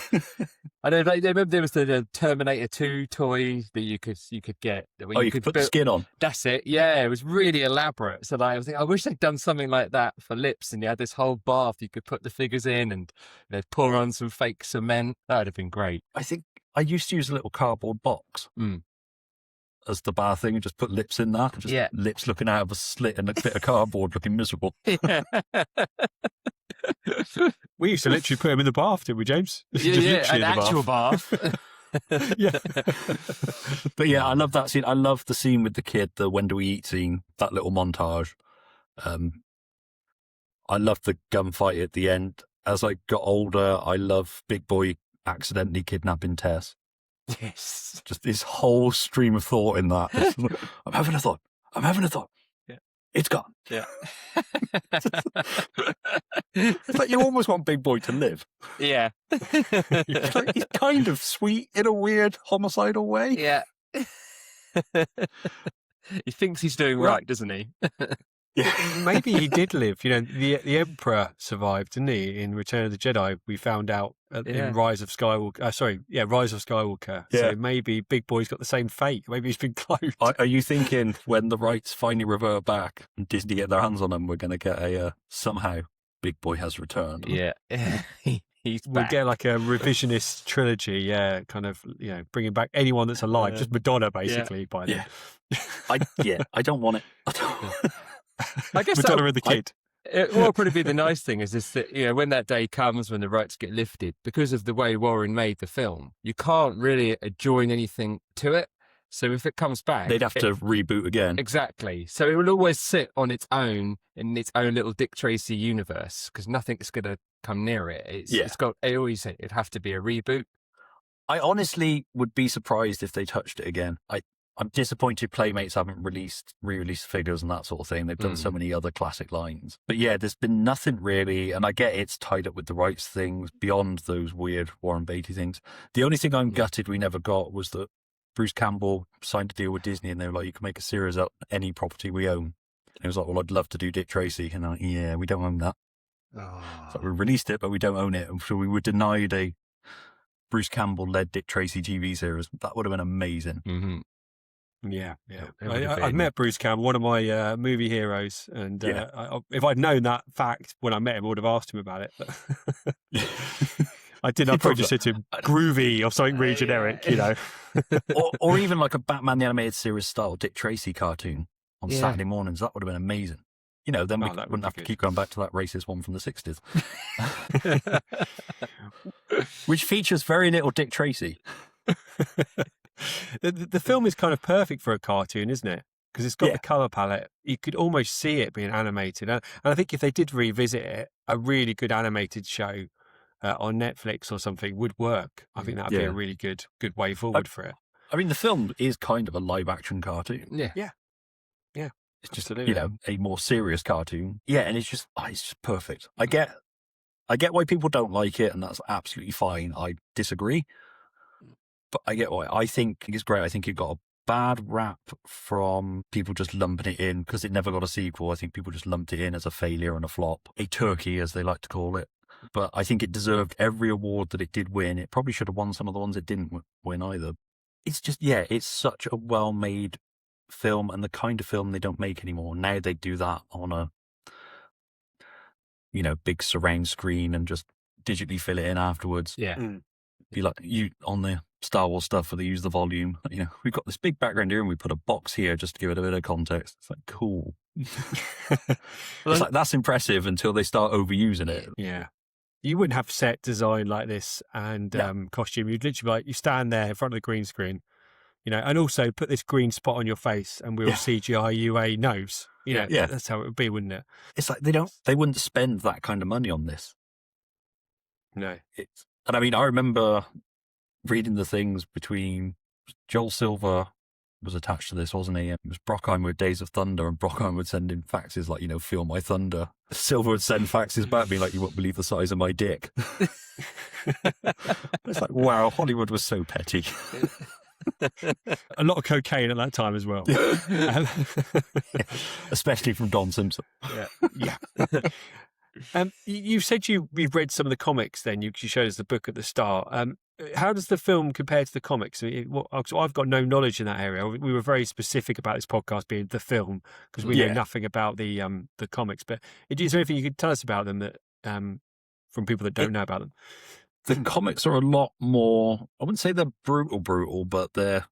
I know. They remember there was the Terminator 2 toy that you could get. You could put the skin on. That's it. Yeah, it was really elaborate. So I was thinking, I wish they'd done something like that for Lips, and you had this whole bath you could put the figures in, and they'd pour on some fake cement. That would have been great. I think I used to use a little cardboard box as the bar thing and just put Lips in that. Just Lips looking out of a slit and a bit of cardboard looking miserable. Yeah. We used to literally put him in the bath, didn't we, James? An actual bath. Yeah. But yeah, I love that scene. I love the scene with the kid, the when do we eat scene, that little montage. I love the gunfight at the end. As I got older, I love Big Boy accidentally kidnapping Tess. Yes. Just this whole stream of thought in that. I'm having a thought. I'm having a thought. Yeah. It's gone. Yeah. It's like you almost want Big Boy to live. Yeah. He's kind of sweet in a weird homicidal way. Yeah. He thinks he's doing right, doesn't he? Yeah. Maybe he did live. The Emperor survived, didn't he? In Return of the Jedi, we found out in Rise of Skywalker. Rise of Skywalker. Yeah. So maybe Big Boy's got the same fate. Maybe he's been cloned. Are you thinking when the rights finally revert back and Disney get their hands on them, we're going to get a somehow Big Boy has returned? Yeah. We'll get like a revisionist trilogy, kind of, bringing back anyone that's alive, just Madonna, basically, by then. I don't want it. I guess Madonna and the kid. What will probably be the nice thing is this, that, when that day comes, when the rights get lifted, because of the way Warren made the film, you can't really join anything to it. So if it comes back, they'd have to reboot again. Exactly. So it will always sit on its own in its own little Dick Tracy universe, because nothing's going to come near it. It's got. I always say it'd have to be a reboot. I honestly would be surprised if they touched it again. I'm disappointed Playmates haven't re-released figures and that sort of thing. They've done so many other classic lines. But yeah, there's been nothing really, and I get it's tied up with the rights things beyond those weird Warren Beatty things. The only thing I'm gutted we never got was that Bruce Campbell signed a deal with Disney and they were like, you can make a series out of any property we own. And he was like, well, I'd love to do Dick Tracy. And I'm like, yeah, we don't own that. Oh. So we released it, but we don't own it. And so we were denied a Bruce Campbell-led Dick Tracy TV series. That would have been amazing. Mm-hmm. Yeah. I've met Bruce Campbell, one of my movie heroes, and if I'd known that fact when I met him, I would have asked him about it. But I didn't. I probably just said to him, "Groovy" or something really generic, or even like a Batman the Animated Series style Dick Tracy cartoon on Saturday mornings. That would have been amazing. Then we wouldn't have to keep going back to that racist one from the 60s, which features very little Dick Tracy. The film is kind of perfect for a cartoon, isn't it? Because it's got the colour palette. You could almost see it being animated. And I think if they did revisit it, a really good animated show on Netflix or something would work. I think that would be a really good way forward for it. I mean, the film is kind of a live-action cartoon. Yeah. It's just, a more serious cartoon. Yeah, and it's just perfect. I get why people don't like it, and that's absolutely fine. I disagree. But I get why. I think it's great. I think it got a bad rap from people just lumping it in because it never got a sequel. I think people just lumped it in as a failure and a flop, a turkey as they like to call it. But I think it deserved every award that it did win. It probably should have won some of the ones it didn't win either. It's just, it's such a well-made film, and the kind of film they don't make anymore. Now they do that on a, big surround screen and just digitally fill it in afterwards. Yeah. Be like you on the Star Wars stuff where they use the volume. We've got this big background here and we put a box here just to give it a bit of context. It's like, cool. It's like, that's impressive until they start overusing it. Yeah. You wouldn't have set design like this and costume. You'd literally be like, you stand there in front of the green screen, and also put this green spot on your face and we'll CGI you a nose. That's how it would be, wouldn't it? It's like they wouldn't spend that kind of money on this. No. And I mean, I remember reading the things between Joel Silver was attached to this, wasn't he? It was Brockheimer with Days of Thunder, and Brockheimer would send in faxes like, feel my thunder. Silver would send faxes back, being like, you won't believe the size of my dick. It's like, wow, Hollywood was so petty. A lot of cocaine at that time as well. Especially from Don Simpson. Yeah. You said you've read some of the comics then. You showed us the book at the start. How does the film compare to the comics? I've got no knowledge in that area. We were very specific about this podcast being the film because we know nothing about the comics. But is there anything you could tell us about them that from people that don't know about them? The comics are a lot more, I wouldn't say they're brutal, but they're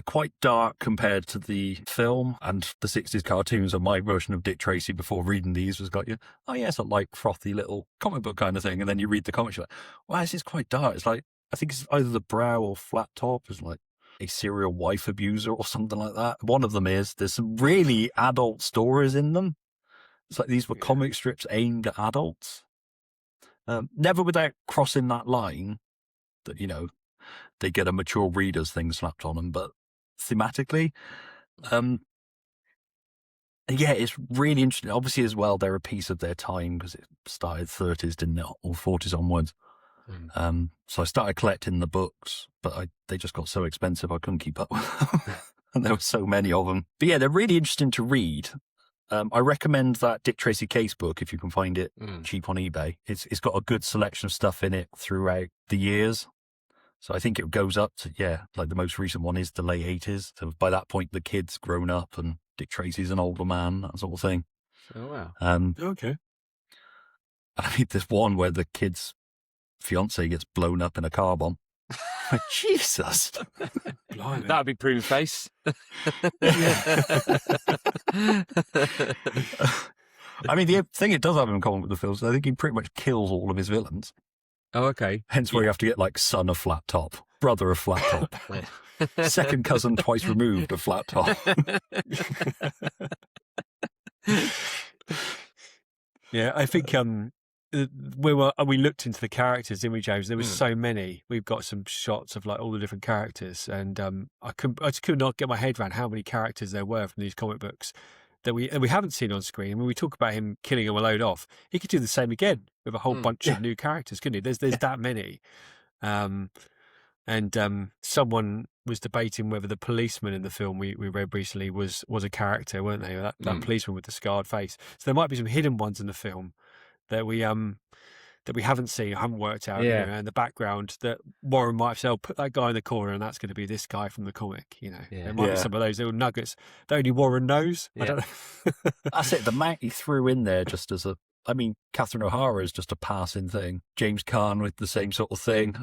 quite dark compared to the film, and the 60s cartoons are my version of Dick Tracy before reading these was like, oh yes, I like frothy little comic book kind of thing. And then you read the comics, you're like, wow, this is quite dark. It's like, I think it's either the brow or flat top is like a serial wife abuser or something like that. One of them there's some really adult stories in them. It's like these were comic strips aimed at adults. Never without crossing that line that, they get a mature reader's thing slapped on them, but thematically, Yeah, it's really interesting. Obviously, as well, they're a piece of their time because it started 30s, didn't it, or 40s onwards. So I started collecting the books, but they just got so expensive I couldn't keep up with them. And there were so many of them. But yeah, they're really interesting to read. I recommend that Dick Tracy case book if you can find it cheap on eBay. It's got a good selection of stuff in it throughout the years. So I think it goes up to, like the most recent one is the late 80s. So by that point, the kid's grown up and Dick Tracy's an older man, that sort of thing. Oh, wow. Okay. I mean, there's one where the kid's fiance gets blown up in a car bomb. Like, Jesus. Blimey. That would be prune face. I mean, the thing it does have in common with the films, I think he pretty much kills all of his villains. Oh, okay. Hence where you have to get like son of flat top, brother of flat top, second cousin twice removed of flat top. Yeah, I think we looked into the characters, didn't we, James? There was so many. We've got some shots of like all the different characters, and I just could not get my head around how many characters there were from these comic books that we haven't seen on screen. When we talk about him killing them a load off, he could do the same again with a whole bunch of new characters, couldn't he? There's that many. Someone was debating whether the policeman in the film we read recently was a character, weren't they? That policeman with the scarred face. So there might be some hidden ones in the film that we haven't seen, haven't worked out, in the background, that Warren might have said, "Oh, put that guy in the corner, and that's going to be this guy from the comic." There might be some of those little nuggets that only Warren knows. Yeah. I don't know. That's it. The amount he threw in there just as Catherine O'Hara is just a passing thing. James Caan with the same sort of thing.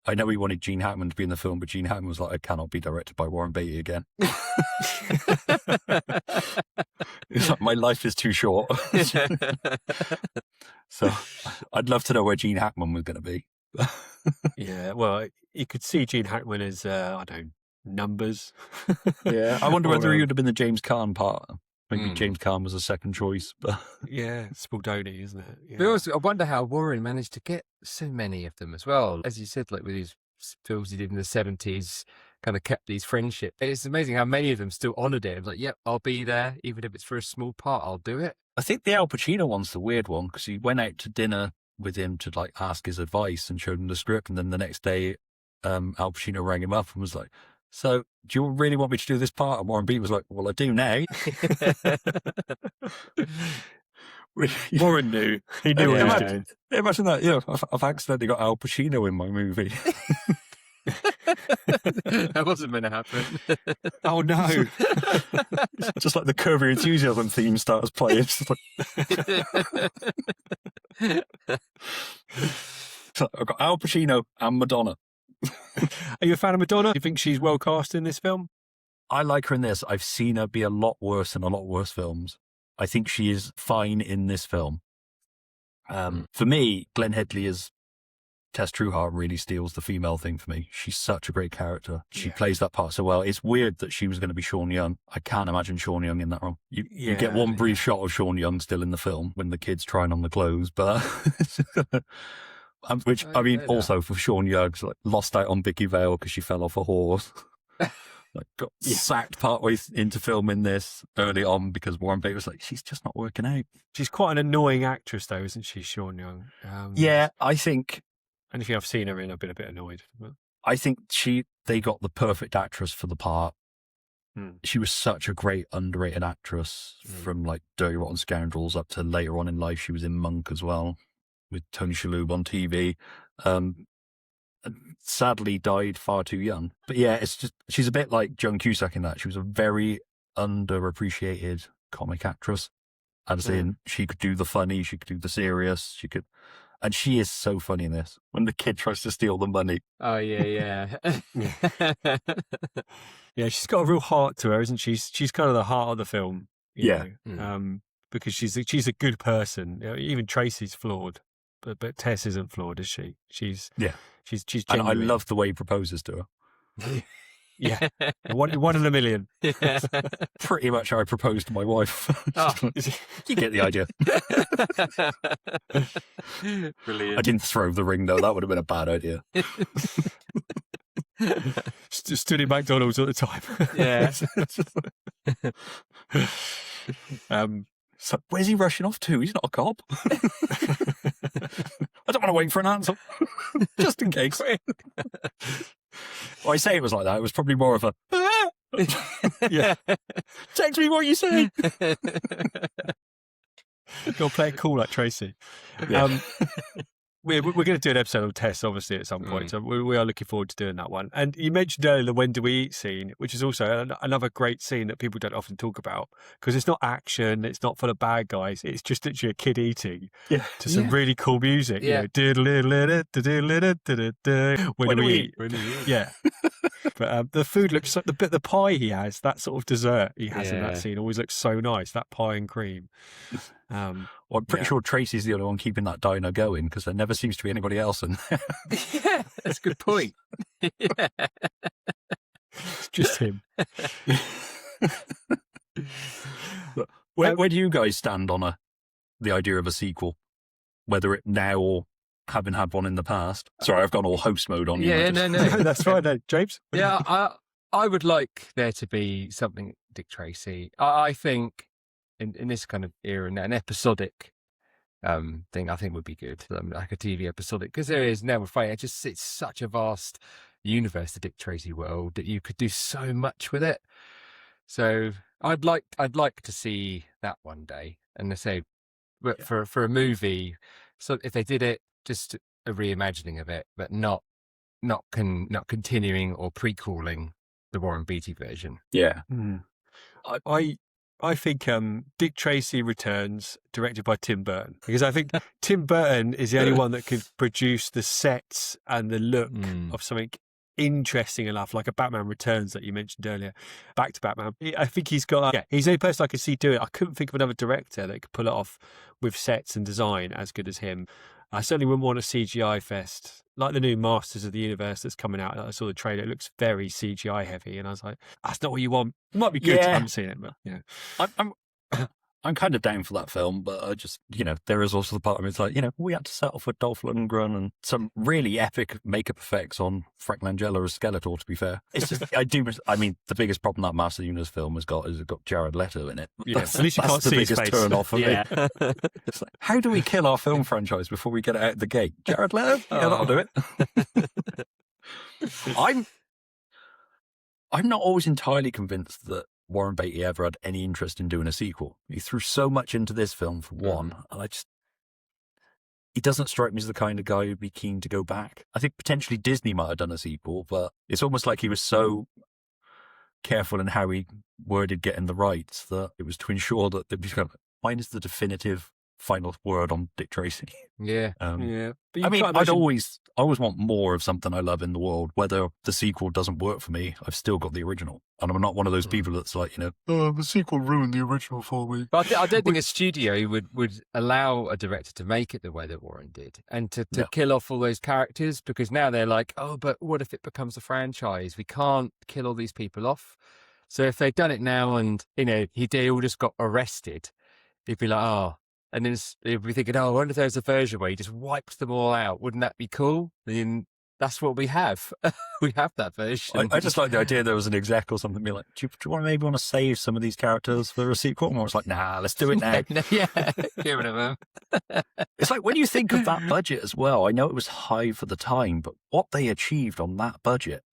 I know he wanted Gene Hackman to be in the film, but Gene Hackman was like, "I cannot be directed by Warren Beatty again." It's like, my life is too short. So I'd love to know where Gene Hackman was going to be. Yeah, well, you could see Gene Hackman as, I don't know, Numbers. Yeah, I wonder whether he would have been the James Caan part. Maybe James Caan was a second choice. But yeah, Spaldoni, isn't it? Yeah. But also, I wonder how Warren managed to get so many of them as well. As you said, like with his films he did in the 70s, kind of kept these friendships. It's amazing how many of them still honoured it. Like, yep, I'll be there. Even if it's for a small part, I'll do it. I think the Al Pacino one's the weird one because he went out to dinner with him to like ask his advice and showed him the script. And then the next day, Al Pacino rang him up and was like, "So, do you really want me to do this part?" And Warren Beatty was like, "Well, I do now." Warren knew. He knew what he was doing. Imagine that. I've accidentally got Al Pacino in my movie. That wasn't meant to happen. Oh, no. Just like the Curb Your Enthusiasm theme starts playing. It's so I've got Al Pacino and Madonna. Are you a fan of Madonna? Do you think she's well cast in this film? I like her in this. I've seen her be a lot worse in a lot worse films. I think she is fine in this film. For me, Glenn Headley as Tess Trueheart really steals the female thing for me. She's such a great character. She plays that part so well. It's weird that she was going to be Sean Young. I can't imagine Sean Young in that role. You get one brief shot of Sean Young still in the film when the kid's trying on the clothes, but which I mean, also for Sean Young, like lost out on Vicky Vale because she fell off a horse. Like got sacked partway into filming this early on because Warren Beatty was like, "She's just not working out." She's quite an annoying actress, though, isn't she, Sean Young? Yeah, I think. Anything I've seen her in, I've been a bit annoyed. But I think they got the perfect actress for the part. She was such a great underrated actress from like Dirty Rotten Scoundrels up to later on in life. She was in Monk as well with Tony Shalhoub on TV. Sadly died far too young. But yeah, it's just, she's a bit like Joan Cusack in that. She was a very underappreciated comic actress. As in, she could do the funny, she could do the serious, and she is so funny in this. When the kid tries to steal the money. Oh, yeah. Yeah, she's got a real heart to her, isn't she? She's kind of the heart of the film. You know, because she's a good person. You know, even Tracy's flawed, but Tess isn't flawed, is she? She's genuine. And I love the way he proposes to her. Yeah, one in a million. Yeah. Pretty much how I proposed to my wife. Oh. You get the idea. Brilliant. I didn't throw the ring though. That would have been a bad idea. Stood in McDonald's at the time. Yeah. So where's he rushing off to? He's not a cop. I don't want to wait for an answer, just in case. Well, I say it was like that. It was probably more of a, yeah. Text me what you say. Go play it cool like Tracy. Yeah. We're going to do an episode of Tess, obviously, at some point. So we are looking forward to doing that one. And you mentioned earlier the When Do We Eat scene, which is also another great scene that people don't often talk about because it's not action, it's not full of bad guys. It's just literally a kid eating to some really cool music. Yeah. You know, when do we eat? Yeah. But the food looks like the pie he has, that sort of dessert he has in that scene always looks so nice, that pie and cream. Well, I'm pretty sure Tracy's the only one keeping that diner going because there never seems to be anybody else in there. Yeah, that's a good point. Yeah. It's just him. Where do you guys stand on the idea of a sequel, whether it now or having had one in the past? Sorry, I've gone all host mode on you. Yeah, no. That's fine. No, James? Yeah, I would like there to be something Dick Tracy. I think in this kind of era, an episodic thing I think would be good, like a TV episodic, because there is now with it's such a vast universe, the Dick Tracy world, that you could do so much with it. So I'd like to see that one day, and I say, for a movie, so if they did it, just a reimagining of it, but not continuing or prequeling the Warren Beatty version. Yeah. I think Dick Tracy Returns, directed by Tim Burton, because I think Tim Burton is the only one that could produce the sets and the look of something interesting enough, like a Batman Returns that you mentioned earlier, Back to Batman. I think he's got, he's the only person I could see do it. I couldn't think of another director that could pull it off with sets and design as good as him. I certainly wouldn't want a CGI fest like the new Masters of the Universe that's coming out. I saw the trailer; it looks very CGI heavy, and I was like, "That's not what you want." It might be good. I haven't seen it, but yeah, I'm kind of down for that film, but I just, there is also the part of me. It's like, we had to settle for Dolph Lundgren and some really epic makeup effects on Frank Langella as Skeletor. To be fair, it's just I mean, the biggest problem that Master of the Universe film has got is it's got Jared Leto in it. Yeah, at least you can't see his face. Turn off for me. It's like, how do we kill our film franchise before we get it out the gate? Jared Leto, that'll do it. I'm not always entirely convinced that Warren Beatty ever had any interest in doing a sequel. He threw so much into this film for one, and he doesn't strike me as the kind of guy who'd be keen to go back. I think potentially Disney might have done a sequel, but it's almost like he was so careful in how he worded getting the rights that it was to ensure that mine is the definitive final word on Dick Tracy. Yeah. But I mean, I always want more of something I love in the world. Whether the sequel doesn't work for me, I've still got the original. And I'm not one of those people that's like, the sequel ruined the original for me. But I don't think a studio would allow a director to make it the way that Warren did and to kill off all those characters, because now they're like, oh, but what if it becomes a franchise? We can't kill all these people off. So if they'd done it now and, they all just got arrested, it'd be like, oh. And then they'd be thinking, oh, I wonder if there's a version where he just wipes them all out. Wouldn't that be cool? Then that's what we have. We have that version. I just like the idea there was an exec or something be like, do you want to save some of these characters for a sequel? And I was like, nah, let's do it now. Yeah, get rid of them. It's like when you think of that budget as well, I know it was high for the time, but what they achieved on that budget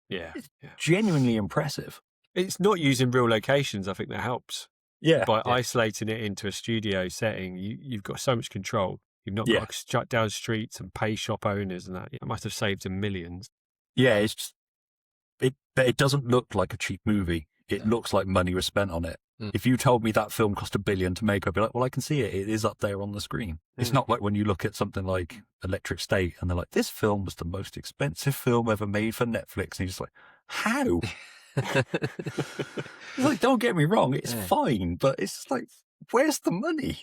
is genuinely impressive. It's not using real locations. I think that helps. Yeah. By isolating it into a studio setting, you've got so much control. You've not got to shut down streets and pay shop owners and that. It must have saved them millions. Yeah, it's just, but it doesn't look like a cheap movie. It looks like money was spent on it. If you told me that film cost $1 billion to make, I'd be like, well, I can see it. It is up there on the screen. It's not like when you look at something like Electric State and they're like, this film was the most expensive film ever made for Netflix. And you're just like, how? Like, don't get me wrong, it's fine, but it's just like, where's the money?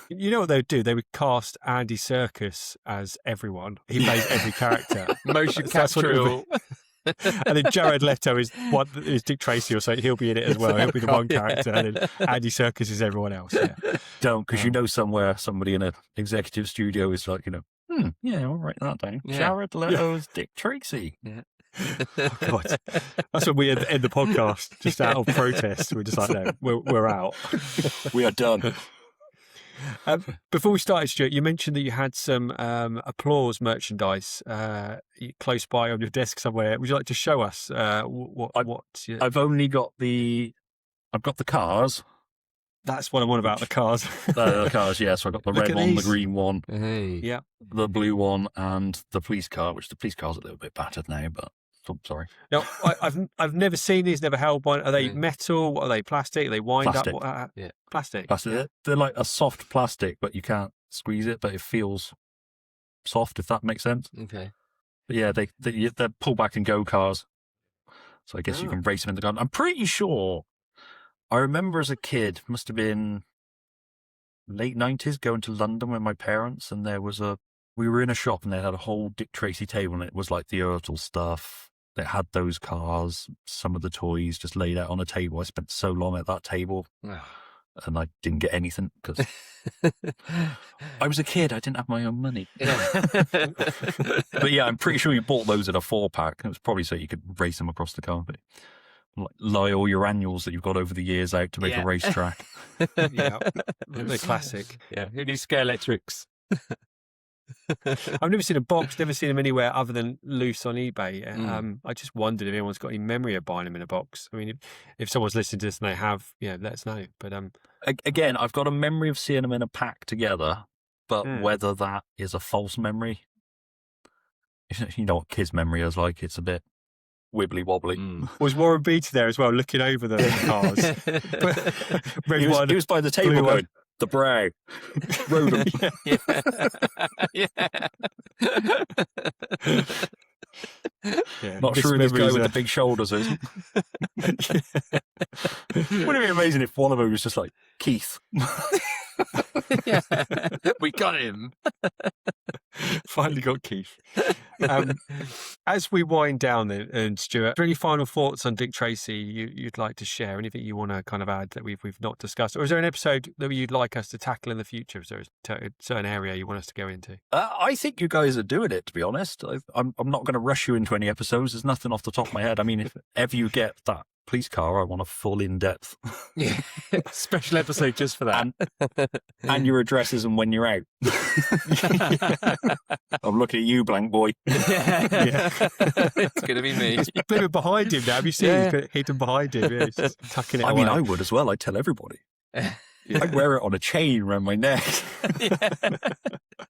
You know what they would do? They would cast Andy Serkis as everyone. He plays every character. Motion capture. And then Jared Leto is Dick Tracy, or so he'll be in it as well. He'll be the one character, and then Andy Serkis is everyone else. Yeah. Don't, because somewhere somebody in an executive studio is like, I'll write that down. Yeah. Jared Leto's Dick Tracy. Yeah. Oh, God. That's when we end the podcast, just out of protest. We're just like, no, we're out. We are done. Before we started, Stuart, you mentioned that you had some applause merchandise close by on your desk somewhere. Would you like to show us what? I've only got I've got the cars. That's what I'm on about, the cars. The cars, yeah. So I got the red one, the green one, Yeah, the blue one, and the police car, which the police car's a little bit battered now, but sorry. Now, I've never seen these, never held one. Are they metal? What are they? Plastic? Are they wind Plastic. up? Yeah. Plastic. Plastic. They're like a soft plastic, but you can't squeeze it, but it feels soft, if that makes sense. Okay. But yeah, they're pull back and go cars. So I guess you can race them in the garden. I'm pretty sure. I remember as a kid, must have been late 90s, going to London with my parents, and we were in a shop and they had a whole Dick Tracy table, and it was like the Ertl stuff. They had those cars, some of the toys just laid out on a table. I spent so long at that table and I didn't get anything because I was a kid. I didn't have my own money. But yeah, I'm pretty sure you bought those in a 4-pack. It was probably so you could race them across the carpet. Like, lie all your annuals that you've got over the years out to make a racetrack. Yeah, the classic. Yeah, who needs scare electrics? I've never seen a box, never seen them anywhere other than loose on eBay. I just wondered if anyone's got any memory of buying them in a box. I mean, if someone's listening to this and they have, let us know. But again, I've got a memory of seeing them in a pack together, but whether that is a false memory, you know what kids' memory is like. It's a bit wibbly wobbly. Was Warren Beatty there as well, looking over the cars? He was by the table going, the brow. Rode him. Not sure who this guy with the big shoulders is. Wouldn't it be amazing if one of them was just like, Keith? We got him. Finally got Keith. As we wind down then, and Stuart, are there any final thoughts on Dick Tracy you'd like to share? Anything you want to kind of add that we've not discussed? Or is there an episode that you'd like us to tackle in the future? Is there a certain area you want us to go into? I think you guys are doing it, to be honest. I'm not going to rush you into any episodes. There's nothing off the top of my head. I mean, if ever you get that police car, I want a full in-depth. Yeah, special episode just for that. And your addresses and when you're out. I'm looking at you, blank boy. Yeah. It's going to be me. He's living behind him now. Have you seen he's hidden behind him? Yeah, he's just tucking it away. I mean, I would as well. I tell everybody. I'd wear it on a chain around my neck.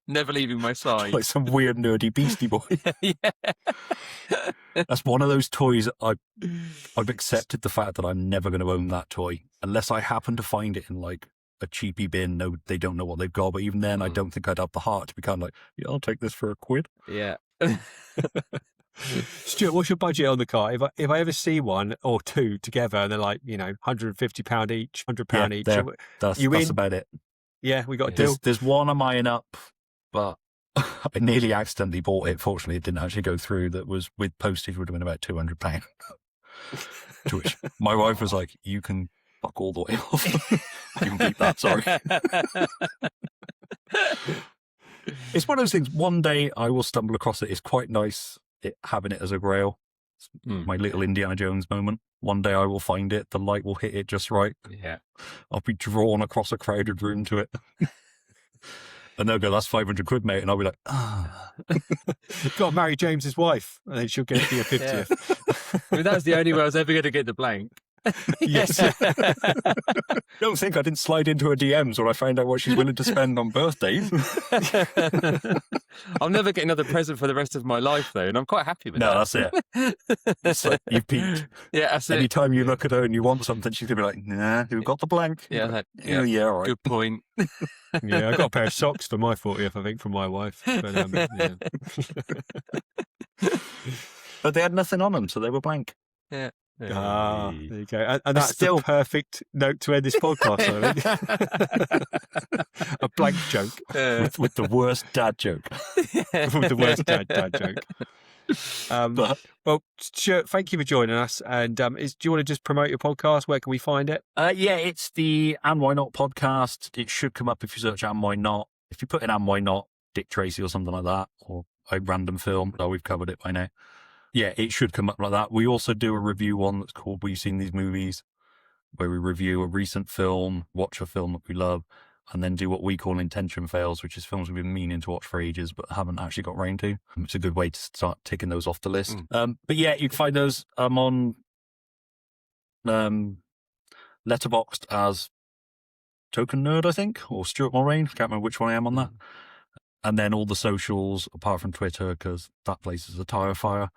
Never leaving my side. Like some weird nerdy Beastie Boy. That's one of those toys I've accepted the fact that I'm never going to own that toy unless I happen to find it in like a cheapy bin. No, they don't know what they've got, but even then I don't think I'd have the heart to be kind of like, yeah, I'll take this for £1. Yeah. Stuart, what's your budget on the car? If I ever see one or two together and they're like, £150 each, £100 each. That's about it. Yeah, we got a deal. There's one I'm eyeing up, but I nearly accidentally bought it. Fortunately, it didn't actually go through. That was with postage would have been about £200. To which my wife was like, "You can fuck all the way off. You can keep that. Sorry." It's one of those things. One day I will stumble across it. It's quite nice having it as a grail. It's my little Indiana Jones moment. One day I will find it. The light will hit it just right. Yeah. I'll be drawn across a crowded room to it. And they'll go, "That's £500, mate." And I'll be like, "Ah." You've got to marry James's wife, and then she'll get it for your 50th. I mean, that was the only way I was ever going to get the blank. Yes. Don't think I didn't slide into her DMs when I found out what she's willing to spend on birthdays. I'll never get another present for the rest of my life, though, and I'm quite happy with that. No, that's it. It's like, you've peaked. Yeah, that's it. Anytime you look at her and you want something, she's going to be like, "Nah, you've got the blank." Yeah, yeah, all right. Good point. Yeah, I got a pair of socks for my 40th, I think, from my wife. But, But they had nothing on them, so they were blank. Yeah. Ah, there you go. And that's still the perfect note to end this podcast, I think. A blank joke. With the worst dad joke. With the worst dad joke. Well, Stuart, thank you for joining us. And do you want to just promote your podcast? Where can we find it? Yeah, it's the And Why Not podcast. It should come up if you search And Why Not. If you put in And Why Not, Dick Tracy or something like that, or a random film, we've covered it by now. Yeah, it should come up like that. We also do a review one that's called We've Seen These Movies, where we review a recent film, watch a film that we love, and then do what we call intention fails, which is films we've been meaning to watch for ages but haven't actually got round to. It's a good way to start ticking those off the list. But yeah, you can find those on Letterboxd as Token Nerd, I think, or Stuart Mulrain. Can't remember which one I am on that. And then all the socials, apart from Twitter, because that place is a tire fire,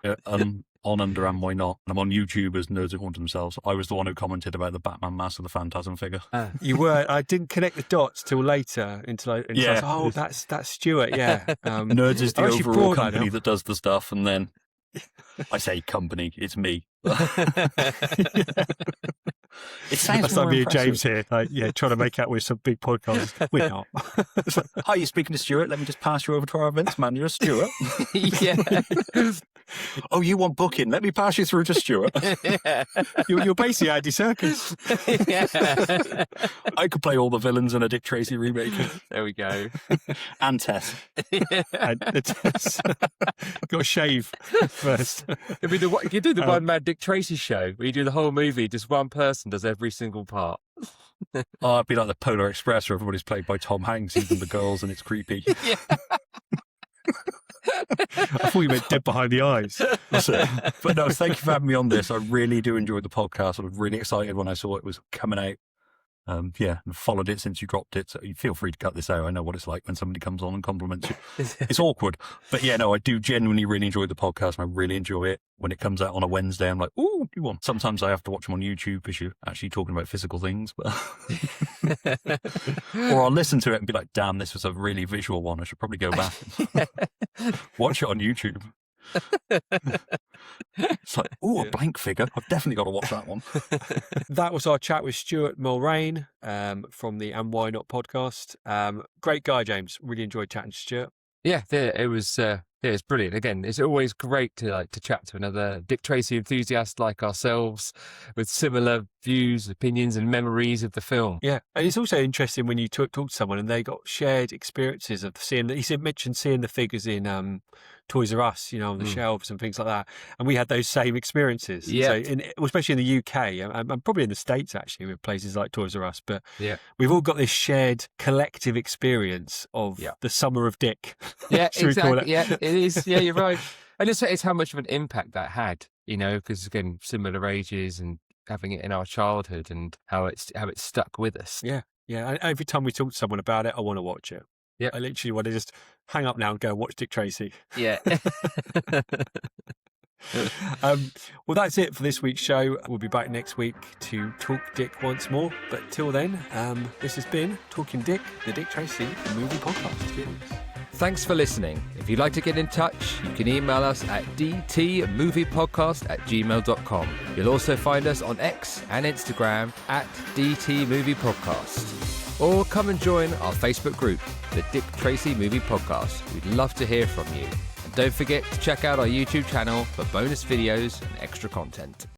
on Under and Why Not. And I'm on YouTube as Nerds That Haunt Themselves. I was the one who commented about the Batman Mask of the Phantasm figure. You were. I didn't connect the dots till later. Until I was, oh, that's Stuart, yeah. Nerds is the overall company that does the stuff, and then I say company, it's me. It sounds like me and James here, trying to make out we're some big podcast. We're not. Hi, you're speaking to Stuart. Let me just pass you over to our events manager, Stuart. Yeah. Oh, you want booking? Let me pass you through to Stuart. You're basically Andy Serkis. Yeah. I could play all the villains in a Dick Tracy remake. There we go. And Tess. And Tess. Got to shave first. You do the one-man Dick Tracy show where you do the whole movie, just one person does every single part. Oh, it'd be like the Polar Express where everybody's played by Tom Hanks, even the girls, and it's creepy. Yeah. I thought you meant Dead Behind the Eyes. That's it. But no, thank you for having me on this. I really do enjoy the podcast. I was really excited when I saw it was coming out. And followed it since you dropped it. So you feel free to cut this out. I know what it's like when somebody comes on and compliments you. It's awkward. But yeah, no, I do genuinely really enjoy the podcast, and I really enjoy it. When it comes out on a Wednesday, I'm like, ooh, do one. Sometimes I have to watch them on YouTube because you're actually talking about physical things. But or I'll listen to it and be like, damn, this was a really visual one. I should probably go back and watch it on YouTube. It's like, oh, a blank figure. I've definitely got to watch that one. That was our chat with Stuart Mulrain from the And Why Not podcast. Great guy, James. Really enjoyed chatting to Stuart. Yeah, it was brilliant. Again, it's always great to chat to another Dick Tracy enthusiast like ourselves with similar views, opinions, and memories of the film. Yeah, and it's also interesting when you talk to someone and they got shared experiences of seeing. He mentioned seeing the figures in Toys R Us, on the shelves and things like that, and we had those same experiences. Yeah, so especially in the UK and probably in the States actually with places like Toys R Us. But yeah, we've all got this shared collective experience of the summer of Dick. Yeah, exactly. Yeah, it is. Yeah, you're right. And it's how much of an impact that had, because again, similar ages and having it in our childhood and how it's stuck with us. Yeah, yeah. And every time we talk to someone about it, I want to watch it. Yeah, I literally want to just hang up now and go watch Dick Tracy. Yeah. Well, that's it for this week's show. We'll be back next week to talk Dick once more. But till then, this has been Talking Dick, the Dick Tracy movie podcast. Cheers. Thanks for listening. If you'd like to get in touch, you can email us at dtmoviepodcast@gmail.com. You'll also find us on X and Instagram at dtmoviepodcast. Or come and join our Facebook group, the Dick Tracy Movie Podcast. We'd love to hear from you. And don't forget to check out our YouTube channel for bonus videos and extra content.